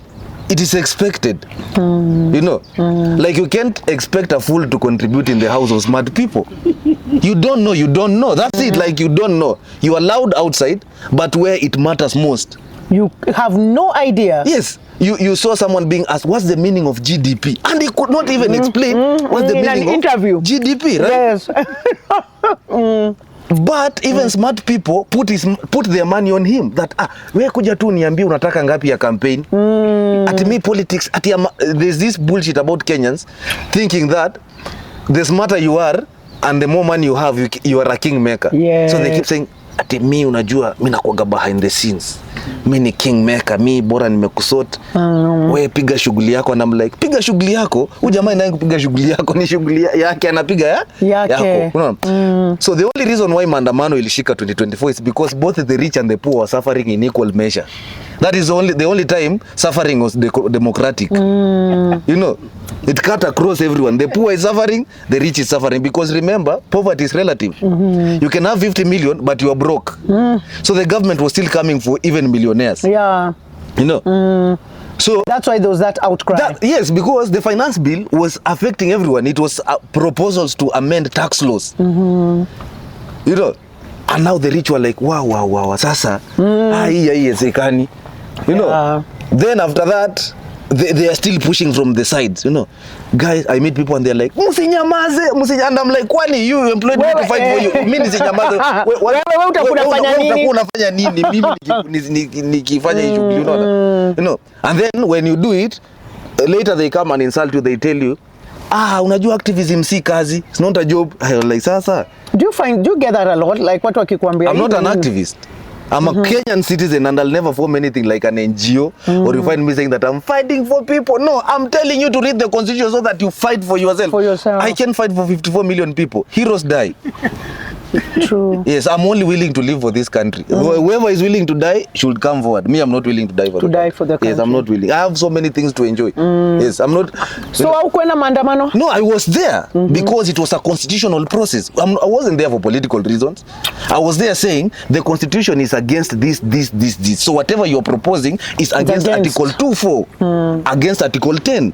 it is expected. You know, like you can't expect a fool to contribute in the house of smart people. You don't know, that's it. Like you don't know, you are loud outside, but where it matters most you have no idea. Yes, you saw someone being asked what's the meaning of GDP, and he could not even explain what's the meaning of interview. GDP, right? Yes. But even smart people put their money on him, that we kuja tu niambie unataka ngapi ya campaign. At me politics, there's this bullshit about Kenyans thinking that the smarter you are and the more money you have, you are a kingmaker. Yes. So they keep saying ati mi unajua mi nakuaga behind the scenes, mi ni kingmaker, mi bora nimekusort, wewe piga shughuli yako. And I'm like, piga shughuli yako? Huyu jamaa naye kupiga shughuli yako ni shughuli yake, anapiga yako. Unaona? So the only reason why maandamano ilishika 2024 is because both the rich and the poor were suffering in equal measure. That is the only time suffering was democratic. You know, it cut across everyone. The poor is suffering, the rich is suffering, because remember, poverty is relative. You can have 50 million, but you are broke. So the government was still coming for even millionaires. Yeah. You know. So that's why there was that outcry. Yes, because the finance bill was affecting everyone. It was proposals to amend tax laws. You know. And now the rich were like, wow, sasa, haiwezekani. You know. Then after that, they are still pushing from the sides, you know. Guys, I meet people and they're like, msinyamaze, and I'm like, kwani you employed me to fight for you? Mimi nisinyamaze. Wewe unafanya nini? Mimi nikifanya hii shughuli, unaona? You know. And then when you do it, later they come and insult you, they tell you, unajua activism si kazi, it's not a job. Like, sasa. Do you get that a lot? Like what wakikwambia? I'm not an activist. I'm a Kenyan citizen and I'll never form anything like an NGO or you find me saying that I'm fighting for people. No, I'm telling you to read the constitution so that you fight for yourself. For yourself. I can fight for 54 million people. Heroes die. True. Yes, I'm only willing to live for this country. Whoever is willing to die should come forward. Me, I'm not willing to die for the country. Yes, I'm not willing. I have so many things to enjoy. Yes, I'm not. So haukwenda maandamano? No, I was there because it was a constitutional process. I wasn't there for political reasons. I was there saying the constitution is against this. So whatever you're proposing is against Article 2.4, against Article 10.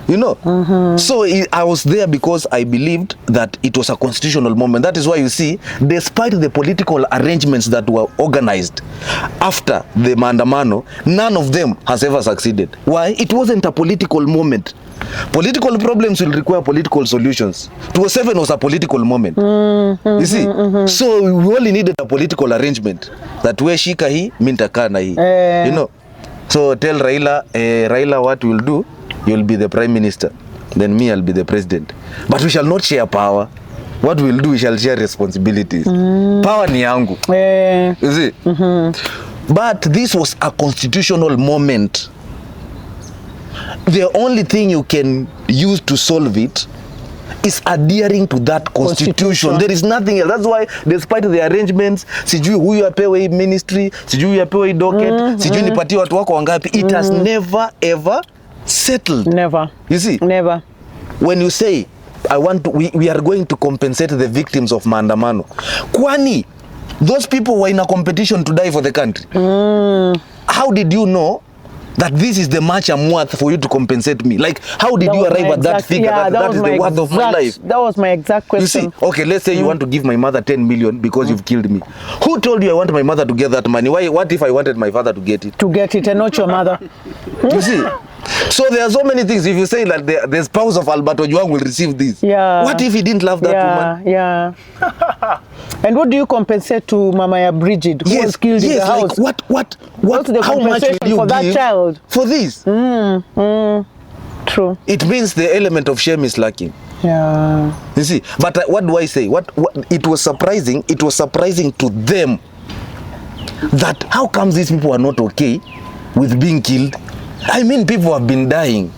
You know, so I was there because I believed that it was a constitutional moment. That is why you see, despite the political arrangements that were organized after the maandamano, none of them has ever succeeded. Why? It wasn't a political moment. Political problems will require political solutions. 2007 was a political moment. You see? So we only needed a political arrangement. That we shika hii, mintaka na hii. You know? So tell Raila, Raila what we'll do, you'll be the prime minister. Then me, I'll be the president. But we shall not share power. What we'll do, we shall share responsibilities. Power ni yangu. You see? But this was a constitutional moment. The only thing you can use to solve it is adhering to that constitution. There is nothing else. That's why despite the arrangements, sijui huyu apewe ministry, sijui huyu apewe docket, sijui nipatie watu wako wangapi, it has never ever settled. Never. You see? Never. When you say we are going to compensate the victims of maandamano, kwani those people were in a competition to die for the country. How did you know that this is the much I'm worth for you to compensate me? Like, how did you arrive at that figure? Yeah, that is the worth of my life. That was my exact question. You see, okay, let's say you want to give my mother 10 million because you've killed me. Who told you I want my mother to get that money? Why? What if I wanted my father to get it? To get it and not your mother. You see? So there are so many things. If you say that the spouse of Alberto Juang will receive this, what if he didn't love that woman? Yeah. And what do you compensate to Mama Bridget, who was killed in the house? Like what? What's the how much compensation will you for that give child? For this? True. It means the element of shame is lacking. Yeah. You see, but what do I say? What it was surprising. It was surprising to them that how comes these people are not okay with being killed. I mean, people have been dying.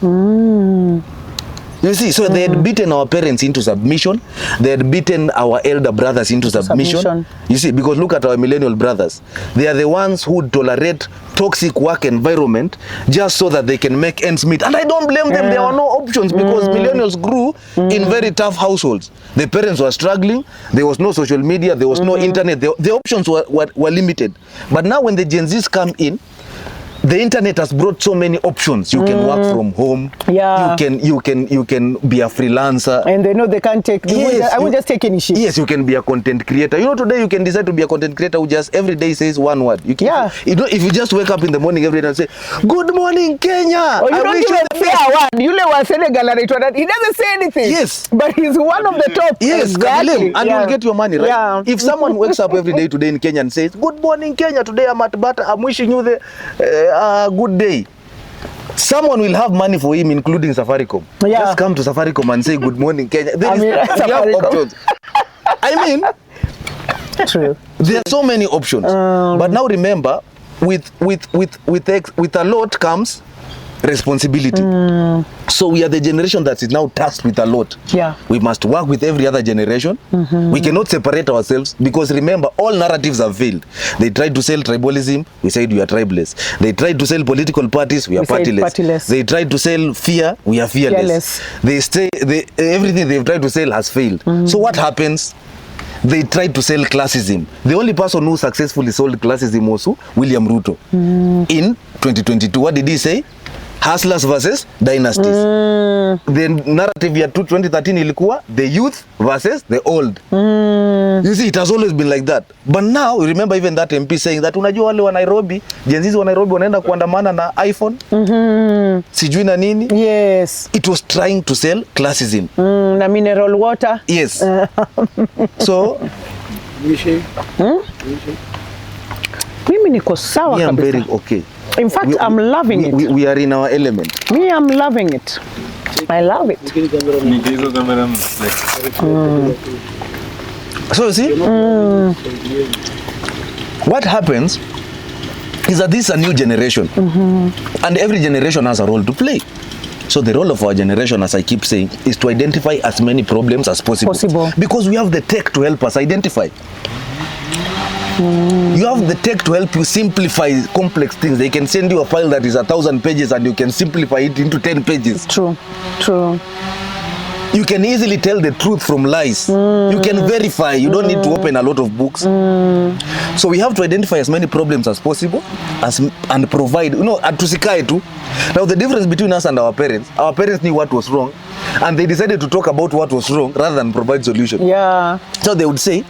You see, so they had beaten our parents into submission. They had beaten our elder brothers into submission. You see, because look at our millennial brothers. They are the ones who tolerate toxic work environment just so that they can make ends meet. And I don't blame them. There were no options because millennials grew in very tough households. The parents were struggling. There was no social media. There was no internet. The options were limited. But now when the Gen Zs come in, the internet has brought so many options. You can work from home. Yeah. You can be a freelancer. And they know they can't take. I won't just take any shit. Yes, you can be a content creator. You know, today you can decide to be a content creator who just every day says one word. You know, if you just wake up in the morning every day and say, "Good morning, Kenya." Or you don't even say a word. You know, Senegal, he doesn't say anything. Yes. But he's one of the top. Yes, exactly. And you'll get your money, right? Yeah. If someone wakes up every day today in Kenya and says, "Good morning, Kenya. Today I'm at Bata. I'm wishing you the good day." Someone will have money for him, including Safaricom. Just come to Safaricom and say, "Good morning, Kenya." We have options. I mean, true. There are so many options. But now remember, with a lot comes responsibility. So we are the generation that is now tasked with a lot. Yeah. We must work with every other generation. We cannot separate ourselves because remember, all narratives have failed. They tried to sell tribalism, we said we are tribeless. They tried to sell political parties, we are partyless. They tried to sell fear, we are fearless. Everything they've tried to sell has failed. So what happens? They tried to sell classism. The only person who successfully sold classism was William Ruto. In 2022, what did he say? Hustlers versus dynasties. The narrative ya 2013 ilikuwa the youth versus the old. You see, it has always been like that. But now, remember even that MP saying that unajua wale wa Nairobi, Gen Z wa Nairobi wanaenda kuandamana na iPhone. Sijui na nini. Yes. It was trying to sell classism. Na mineral water. Yes. So, mimi niko sawa kabisa. I'm very okay. In fact, I'm loving it. We are in our element. Me, I'm loving it. I love it. So you see, what happens is that this is a new generation, and every generation has a role to play. So the role of our generation, as I keep saying, is to identify as many problems as possible. Because we have the tech to help us identify. You have the tech to help you simplify complex things. They can send you a file that is 1,000 pages and you can simplify it into 10 pages. True. You can easily tell the truth from lies. You can verify. You don't need to open a lot of books. So we have to identify as many problems as possible and provide, atusikae tu. Now the difference between us and our parents knew what was wrong and they decided to talk about what was wrong rather than provide solution. Yeah. So they would say,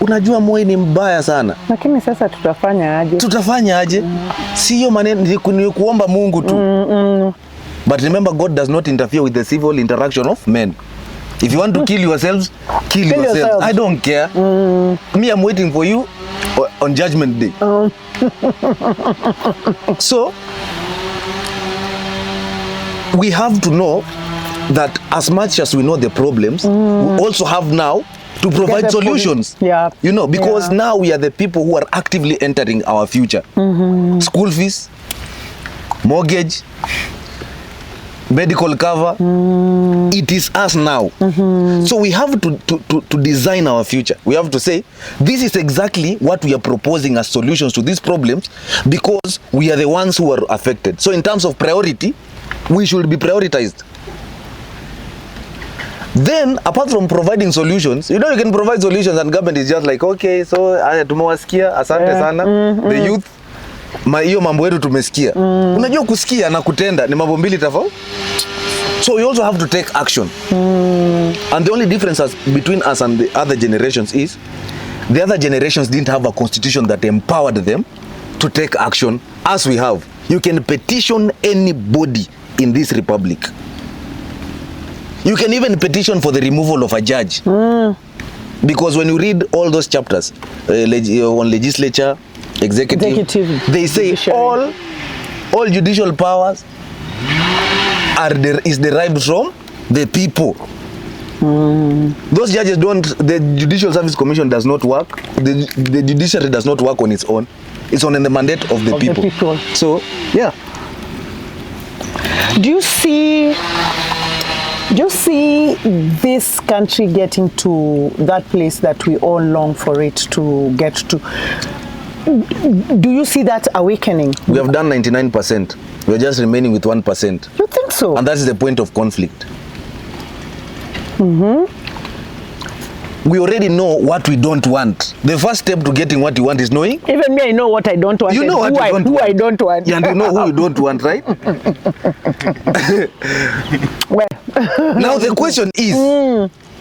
unajua Moi ni mbaya sana. Lakini sasa tutafanya aje? Sio maneno ni kuomba Mungu tu. But remember, God does not interfere with the civil interaction of men. If you want to kill yourselves, kill yourselves. I don't care. Me, I'm waiting for you on Judgment Day. So, we have to know that as much as we know the problems, we also have now to provide solutions. Yeah. You know, because now we are the people who are actively entering our future. School fees, mortgage, medical cover, it is us now. So we have to design our future. We have to say, this is exactly what we are proposing as solutions to these problems, because we are the ones who are affected. So in terms of priority, we should be prioritized. Then, apart from providing solutions, you know, you can provide solutions and government is just like, okay, so tumewasikia, asante sana, the youth, hiyo mambo yetu tumesikia. Unajua kusikia na kutenda ni mambo mbili tofauti. So we also have to take action. And the only difference between us and the other generations is, the other generations didn't have a constitution that empowered them to take action as we have. You can petition anybody in this republic. You can even petition for the removal of a judge. Because when you read all those chapters on legislature, executive, they say all judicial powers is derived from the people. Those judges the Judicial Service Commission does not work. The judiciary does not work on its own. It's on the mandate of the people. So, yeah. Do you see this country getting to that place that we all long for it to get to? Do you see that awakening? We have done 99%. We're just remaining with 1%. You think so? And that's the point of conflict. We already know what we don't want. The first step to getting what you want is knowing. Even me, I know what I don't want. You know what who I don't want. Yeah, and you know who you don't want, right? Well. Now the question is,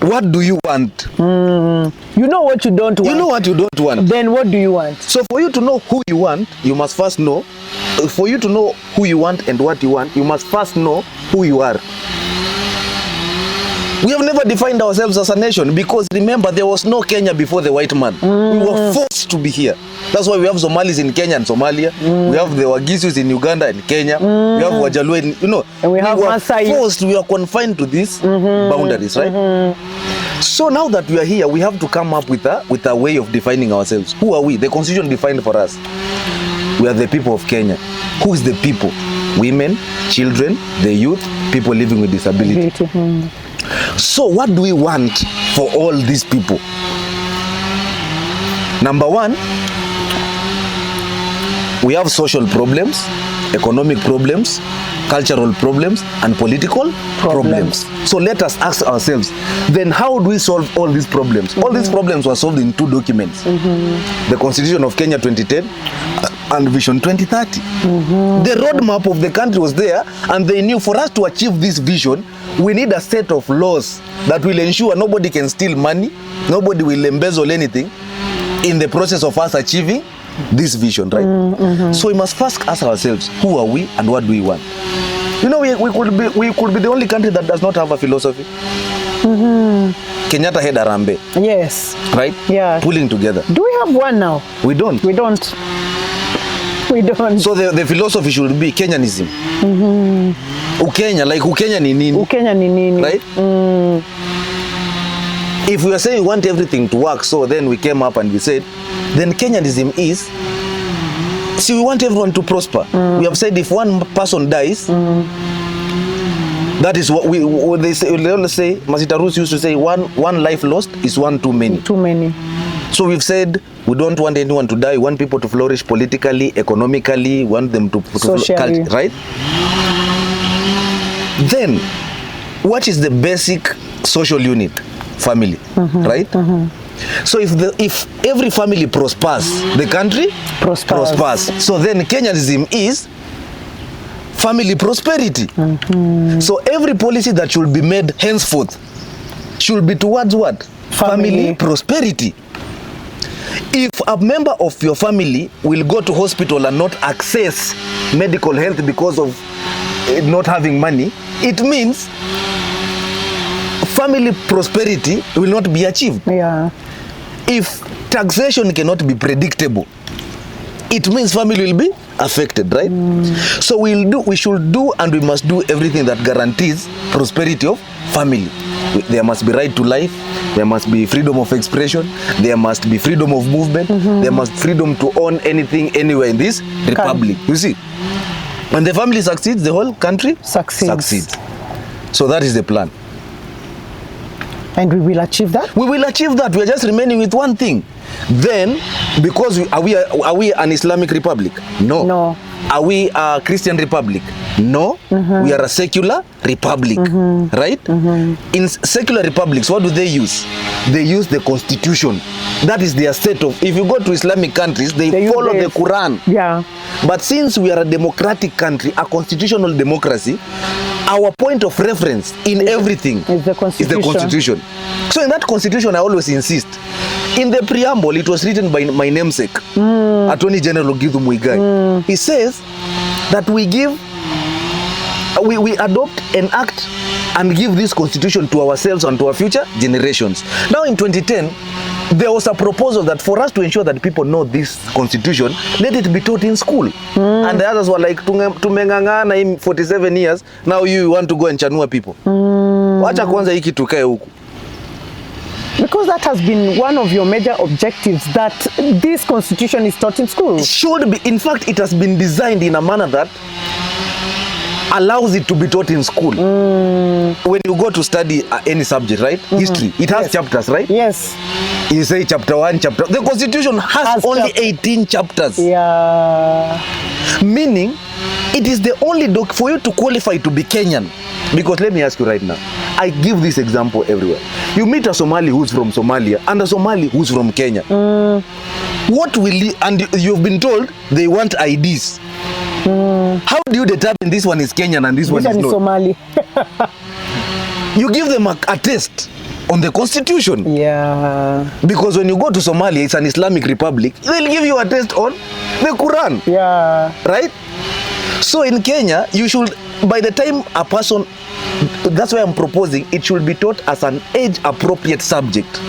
what do you want? You know what you don't want. You know what you don't want. Then what do you want? So for you to know who you want, you must first know. For you to know who you want and what you want, you must first know who you are. We have never defined ourselves as a nation, because remember, there was no Kenya before the white man. We were forced to be here. That's why we have Somalis in Kenya and Somalia. We have the Wagisus in Uganda and Kenya. We have Wajaluo in, you know. And we have Masai. Forced, we are confined to these boundaries, right? So now that we are here, we have to come up with a way of defining ourselves. Who are we? The Constitution defined for us. We are the people of Kenya. Who is the people? Women, children, the youth, people living with disability. So what do we want for all these people? Number one, we have social problems, economic problems, cultural problems, and political problems. So let us ask ourselves, then how do we solve all these problems? All these problems were solved in two documents. The Constitution of Kenya 2010 and Vision 2030. The roadmap of the country was there, and they knew for us to achieve this vision, we need a set of laws that will ensure nobody can steal money, nobody will embezzle anything in the process of us achieving this vision, right? So we must first ask ourselves, who are we and what do we want? You know, we could be the only country that does not have a philosophy. Kenyatta had Arambe. Yes. Right? Yeah. Pulling together. Do we have one now? We don't. We don't. We don't. So the philosophy should be Kenyanism. Ukenya, like Ukenya ni nini? Ukenya ni nini? Right? If we are saying we want everything to work, so then we came up and we said, then Kenyanism is, see, we want everyone to prosper. We have said if one person dies, that is what they say. Let's say, Masita Rus used to say, one life lost is one too many. Too many. So we've said we don't want anyone to die. We want people to flourish politically, economically. We want them to socially, right? Then, what is the basic social unit? Family, right? So if every family prospers, the country prospers. So then Kenyanism is family prosperity. So every policy that should be made henceforth should be towards what? Family prosperity. If a member of your family will go to hospital and not access medical health because of not having money, it means family prosperity will not be achieved. Yeah. If taxation cannot be predictable, it means family will be affected, right? So we should do and we must do everything that guarantees prosperity of family. There must be right to life, there must be freedom of expression, there must be freedom of movement, there must be freedom to own anything anywhere in this republic. You see, when the family succeeds, the whole country succeeds. So that is the plan. And we will achieve that? We will achieve that. We are just remaining with one thing. Then, because are we an Islamic republic? No. No. Are we a Christian republic? No. We are a secular republic, right? In secular republics, what do they use? They use the constitution. That is their set of. If you go to Islamic countries, they follow the Quran. Yeah. But since we are a democratic country, a constitutional democracy, our point of reference in everything is the Constitution. So in that constitution, I always insist. In the preamble, it was written by my namesake, Attorney General Muigai. He says that we adopt, enact, and give this constitution to ourselves and to our future generations. Now in 2010, there was a proposal that for us to ensure that people know this constitution, let it be taught in school. And the others were like, tumengangana in 47 years, now you want to go and chanua people. Wacha kwanza hiki tukae huku. Because that has been one of your major objectives, that this constitution is taught in school. It should be. In fact, it has been designed in a manner that allows it to be taught in school. When you go to study any subject, right? History, it has chapters, right? Yes. You say chapter 1, chapter. The constitution has only 18 chapters. Yeah. Meaning, it is the only doc for you to qualify to be Kenyan. Because let me ask you right now, I give this example everywhere. You meet a Somali who's from Somalia and a Somali who's from Kenya. What will you, and you've been told they want IDs. How do you determine this one is Kenyan and this one is not? Somali. You give them a test on the constitution. Yeah. Because when you go to Somalia, it's an Islamic republic, they'll give you a test on the Quran. Yeah. Right? So in Kenya, you should, by the time a person, that's why I'm proposing, it should be taught as an age-appropriate subject.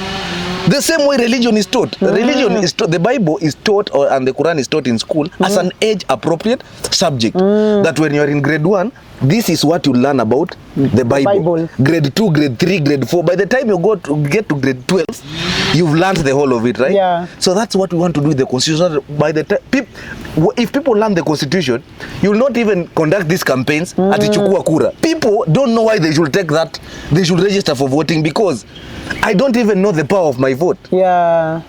The same way religion is taught. Religion is taught, the Bible is taught, and the Quran is taught in school as an age-appropriate subject. That when you're in grade 1, this is what you learn about the Bible. Grade 2, grade 3, grade 4. By the time you get to grade 12, you've learned the whole of it, right? Yeah. So that's what we want to do with the Constitution. By the time, if people learn the Constitution, you will not even conduct these campaigns at Ichukua Kura. People don't know why they should take that. They should register for voting because I don't even know the power of my vote. Yeah.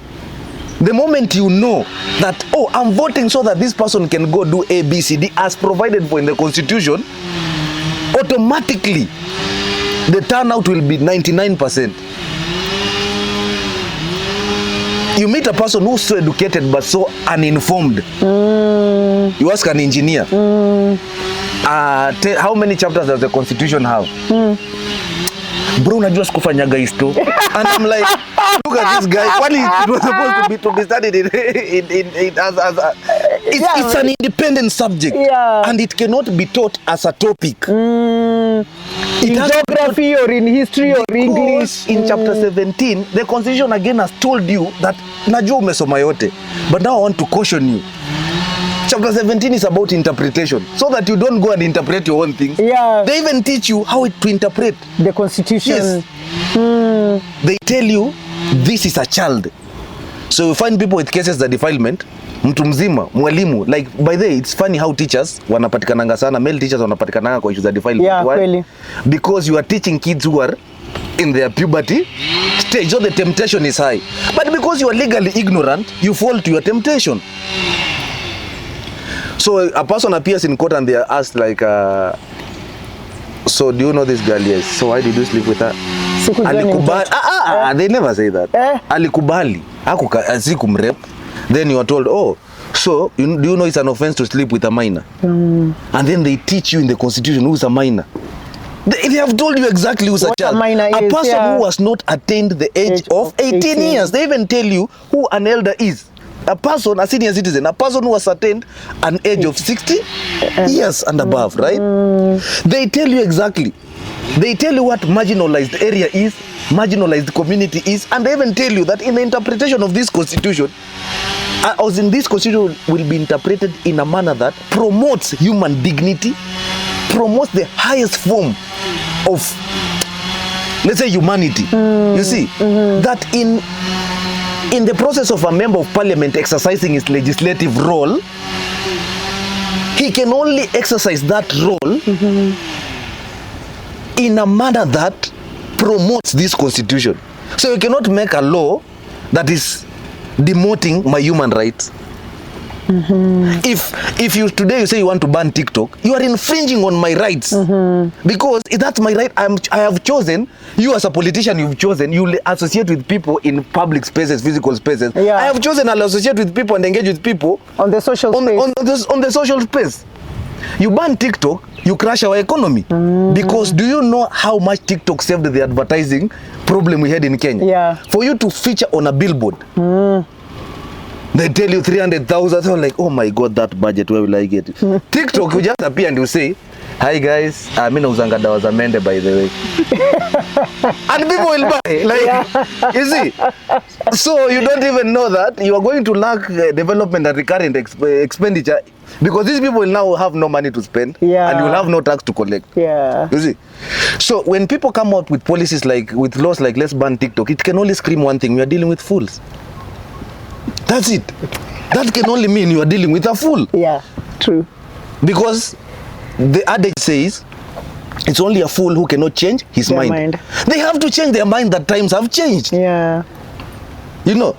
The moment you know that, oh, I'm voting so that this person can go do A, B, C, D as provided for in the Constitution, automatically the turnout will be 99%. You meet a person who's so educated but so uninformed. You ask an engineer, how many chapters does the Constitution have? Bro, unajua sikufanyaga histo. And I'm like, look at this guy. What it was supposed to be studied it's an independent subject. Yeah. And it cannot be taught as a topic. In geography or in history or English. In chapter 17, the Constitution again has told you that najua umesoma yote, but now I want to caution you. Chapter 17 is about interpretation, so that you don't go and interpret your own things. Yeah. They even teach you how to interpret the Constitution. Yes. They tell you this is a child. So you find people with cases of defilement, mtu mzima, mwalimu. Like, by the way, it's funny how teachers wanapatikananga sana, male teachers wanapatikananga kwa issues of defilement. Yeah, really. Because you are teaching kids who are in their puberty stage, so the temptation is high. But because you are legally ignorant, you fall to your temptation. So a person appears in court and they are asked like, so do you know this girl? Yes. So why did you sleep with her? Alikubali. They never say that. Alikubali. Asikumrep. Then you are told, oh, so do you know it's an offense to sleep with a minor? And then they teach you in the Constitution who's a minor. They have told you exactly who's a child. A person who has not attained the age of 18 years. They even tell you who an elder is. a person, a senior citizen, a person who has attained an age of 60 years and above, right? They tell you exactly. They tell you what marginalized area is, marginalized community is, and they even tell you that in the interpretation of this constitution, as in this constitution will be interpreted in a manner that promotes human dignity, promotes the highest form of, let's say, humanity. You see, that in the process of a member of parliament exercising his legislative role, he can only exercise that role in a manner that promotes this constitution. So you cannot make a law that is demoting my human rights. If you today you say you want to ban TikTok, you are infringing on my rights, because that's my right. I have chosen, you as a politician, you've chosen, you associate with people in public spaces, physical spaces. I have chosen, I'll associate with people and engage with people on the social space. On the social space. You ban TikTok, you crash our economy. Because do you know how much TikTok saved the advertising problem we had in Kenya? For you to feature on a billboard, they tell you 300,000. So like, oh my God, that budget, where will I get it? TikTok, you just appear and you say, hi guys, I'm in Nganga was amended, by the way. And people will buy. Like, you see? So you don't even know that you are going to lack development and recurrent expenditure, because these people will now have no money to spend, and you will have no tax to collect. You see? So when people come out with policies like, with laws like let's ban TikTok, it can only scream one thing: we are dealing with fools. That's it. That can only mean you are dealing with a fool. True. Because the adage says, it's only a fool who cannot change his mind. They have to change their mind that times have changed. You know,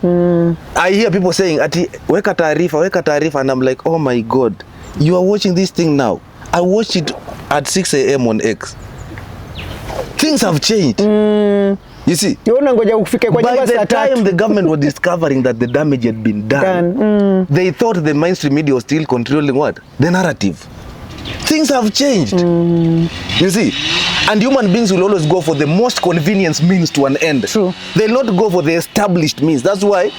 I hear people saying, Ati, weka taarifa, and I'm like, oh my God, you are watching this thing now. I watched it at 6 a.m. on X. Things have changed. You see, by the time the government was discovering that the damage had been done, they thought the mainstream media was still controlling what? The narrative. Things have changed. You see, and human beings will always go for the most convenience means to an end. They'll not go for the established means. That's why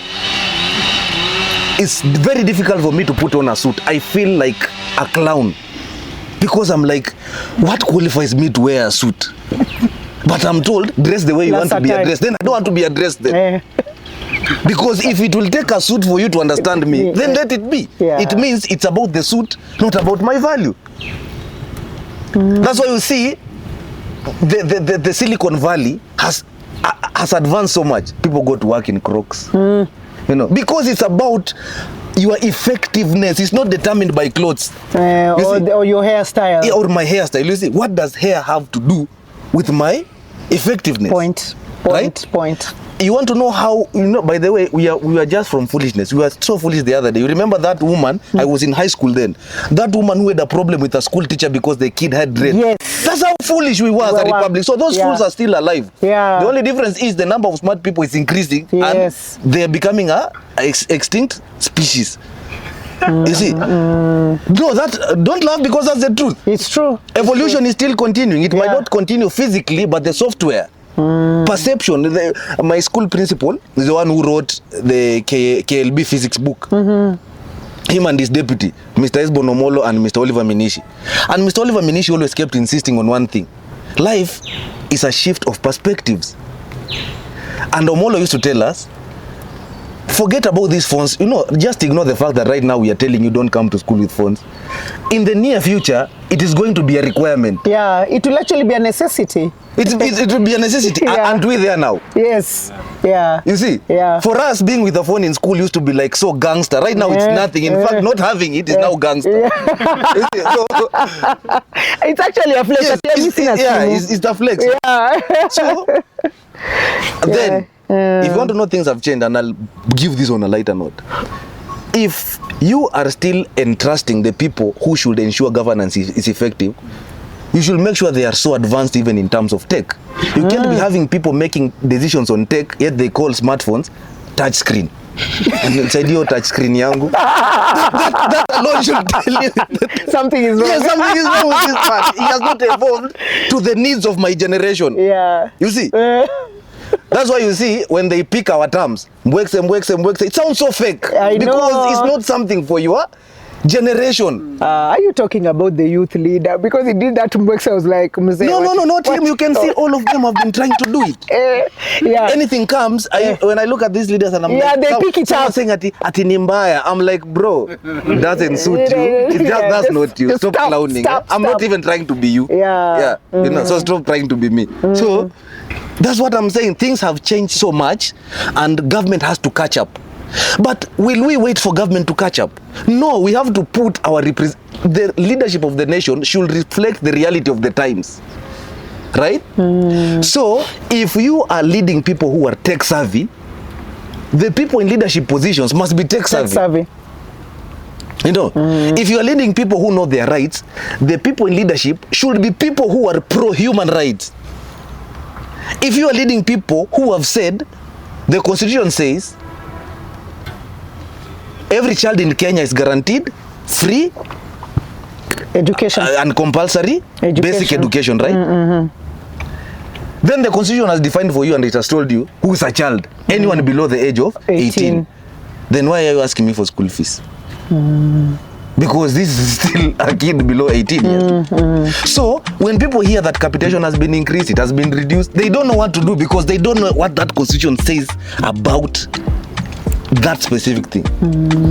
it's very difficult for me to put on a suit. I feel like a clown, because I'm like, what qualifies me to wear a suit? But I'm told, dress the way you want to be addressed. Then I don't want to be addressed then. Because if it will take a suit for you to understand me, then let it be. It means it's about the suit, not about my value. That's why you see, the Silicon Valley has advanced so much. People go to work in Crocs. You know, because it's about your effectiveness. It's not determined by clothes. Or your hairstyle. Or my hairstyle. You see, what does hair have to do with my effectiveness? Point. You want to know how, you know, by the way, we are just from foolishness. We were so foolish the other day. You remember that woman? I was in high school then. That woman who had a problem with a school teacher because the kid had dread. That's how foolish we were as a republic. So those fools are still alive. The only difference is the number of smart people is increasing, and they are becoming a extinct species. You see, no, that don't laugh, because that's the truth. It's true. Evolution is still continuing. It might not continue physically, but the software, perception. My school principal is the one who wrote the KLB physics book. Him and his deputy, Mr. Esbo Nomolo and Mr. Oliver Minishi. And Mr. Oliver Minishi always kept insisting on one thing: life is a shift of perspectives. And Omolo used to tell us, forget about these phones. You know, just ignore the fact that right now we are telling you don't come to school with phones. In the near future, it is going to be a requirement. It will actually be a necessity. It will be a necessity. Aren't we there now? You see, for us, being with a phone in school used to be like so gangster. Right now, it's nothing. In fact, not having it is now gangster. It's actually a flex. It's a flex. So, then, if you want to know things have changed, and I'll give this on a lighter note. If you are still entrusting the people who should ensure governance is effective, you should make sure they are so advanced even in terms of tech. You can't be having people making decisions on tech, yet they call smartphones touch screen. And inside your touch screen yangu, that alone should tell you something is wrong. Something is wrong with this man. He has not evolved to the needs of my generation. You see? That's why you see when they pick our terms, mbwekse, it sounds so fake. I know. Because it's not something for your generation. Are you talking about the youth leader? Because he did that to Mbwekse, I was like, Mzee, No, not him. You can see all of them have been trying to do it. Yeah. Anything comes, when I look at these leaders and I'm Yeah, like, they pick it up. saying ati nimbaya. I'm like, bro, it doesn't suit you. It's that's not you. Stop clowning. I'm not even trying to be you. Yeah. You know, so stop trying to be me. So that's what I'm saying. Things have changed so much and government has to catch up. But will we wait for government to catch up? No, we have to put the leadership of the nation should reflect the reality of the times. Right? So, if you are leading people who are tech savvy, the people in leadership positions must be tech savvy. You know, if you are leading people who know their rights, the people in leadership should be people who are pro-human rights. If you are leading people who have said, the Constitution says, every child in Kenya is guaranteed free education and compulsory basic education, right? Then the Constitution has defined for you and it has told you who is a child, anyone below the age of 18. Then why are you asking me for school fees? Because this is still a kid below 18 years. So when people hear that capitation has been increased, it has been reduced, they don't know what to do because they don't know what that Constitution says about that specific thing.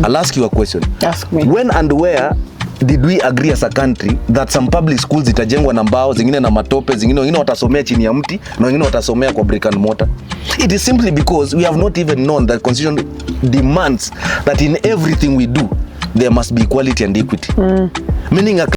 I'll ask you a question. Ask me. When and where did we agree as a country that some public schools zitajengwa na mbao, zingine na matope, zingine watasomea chini ya mti, na wengine watasomea kwa brick and mortar? It is simply because we have not even known that Constitution demands that in everything we do there must be equality and equity. Meaning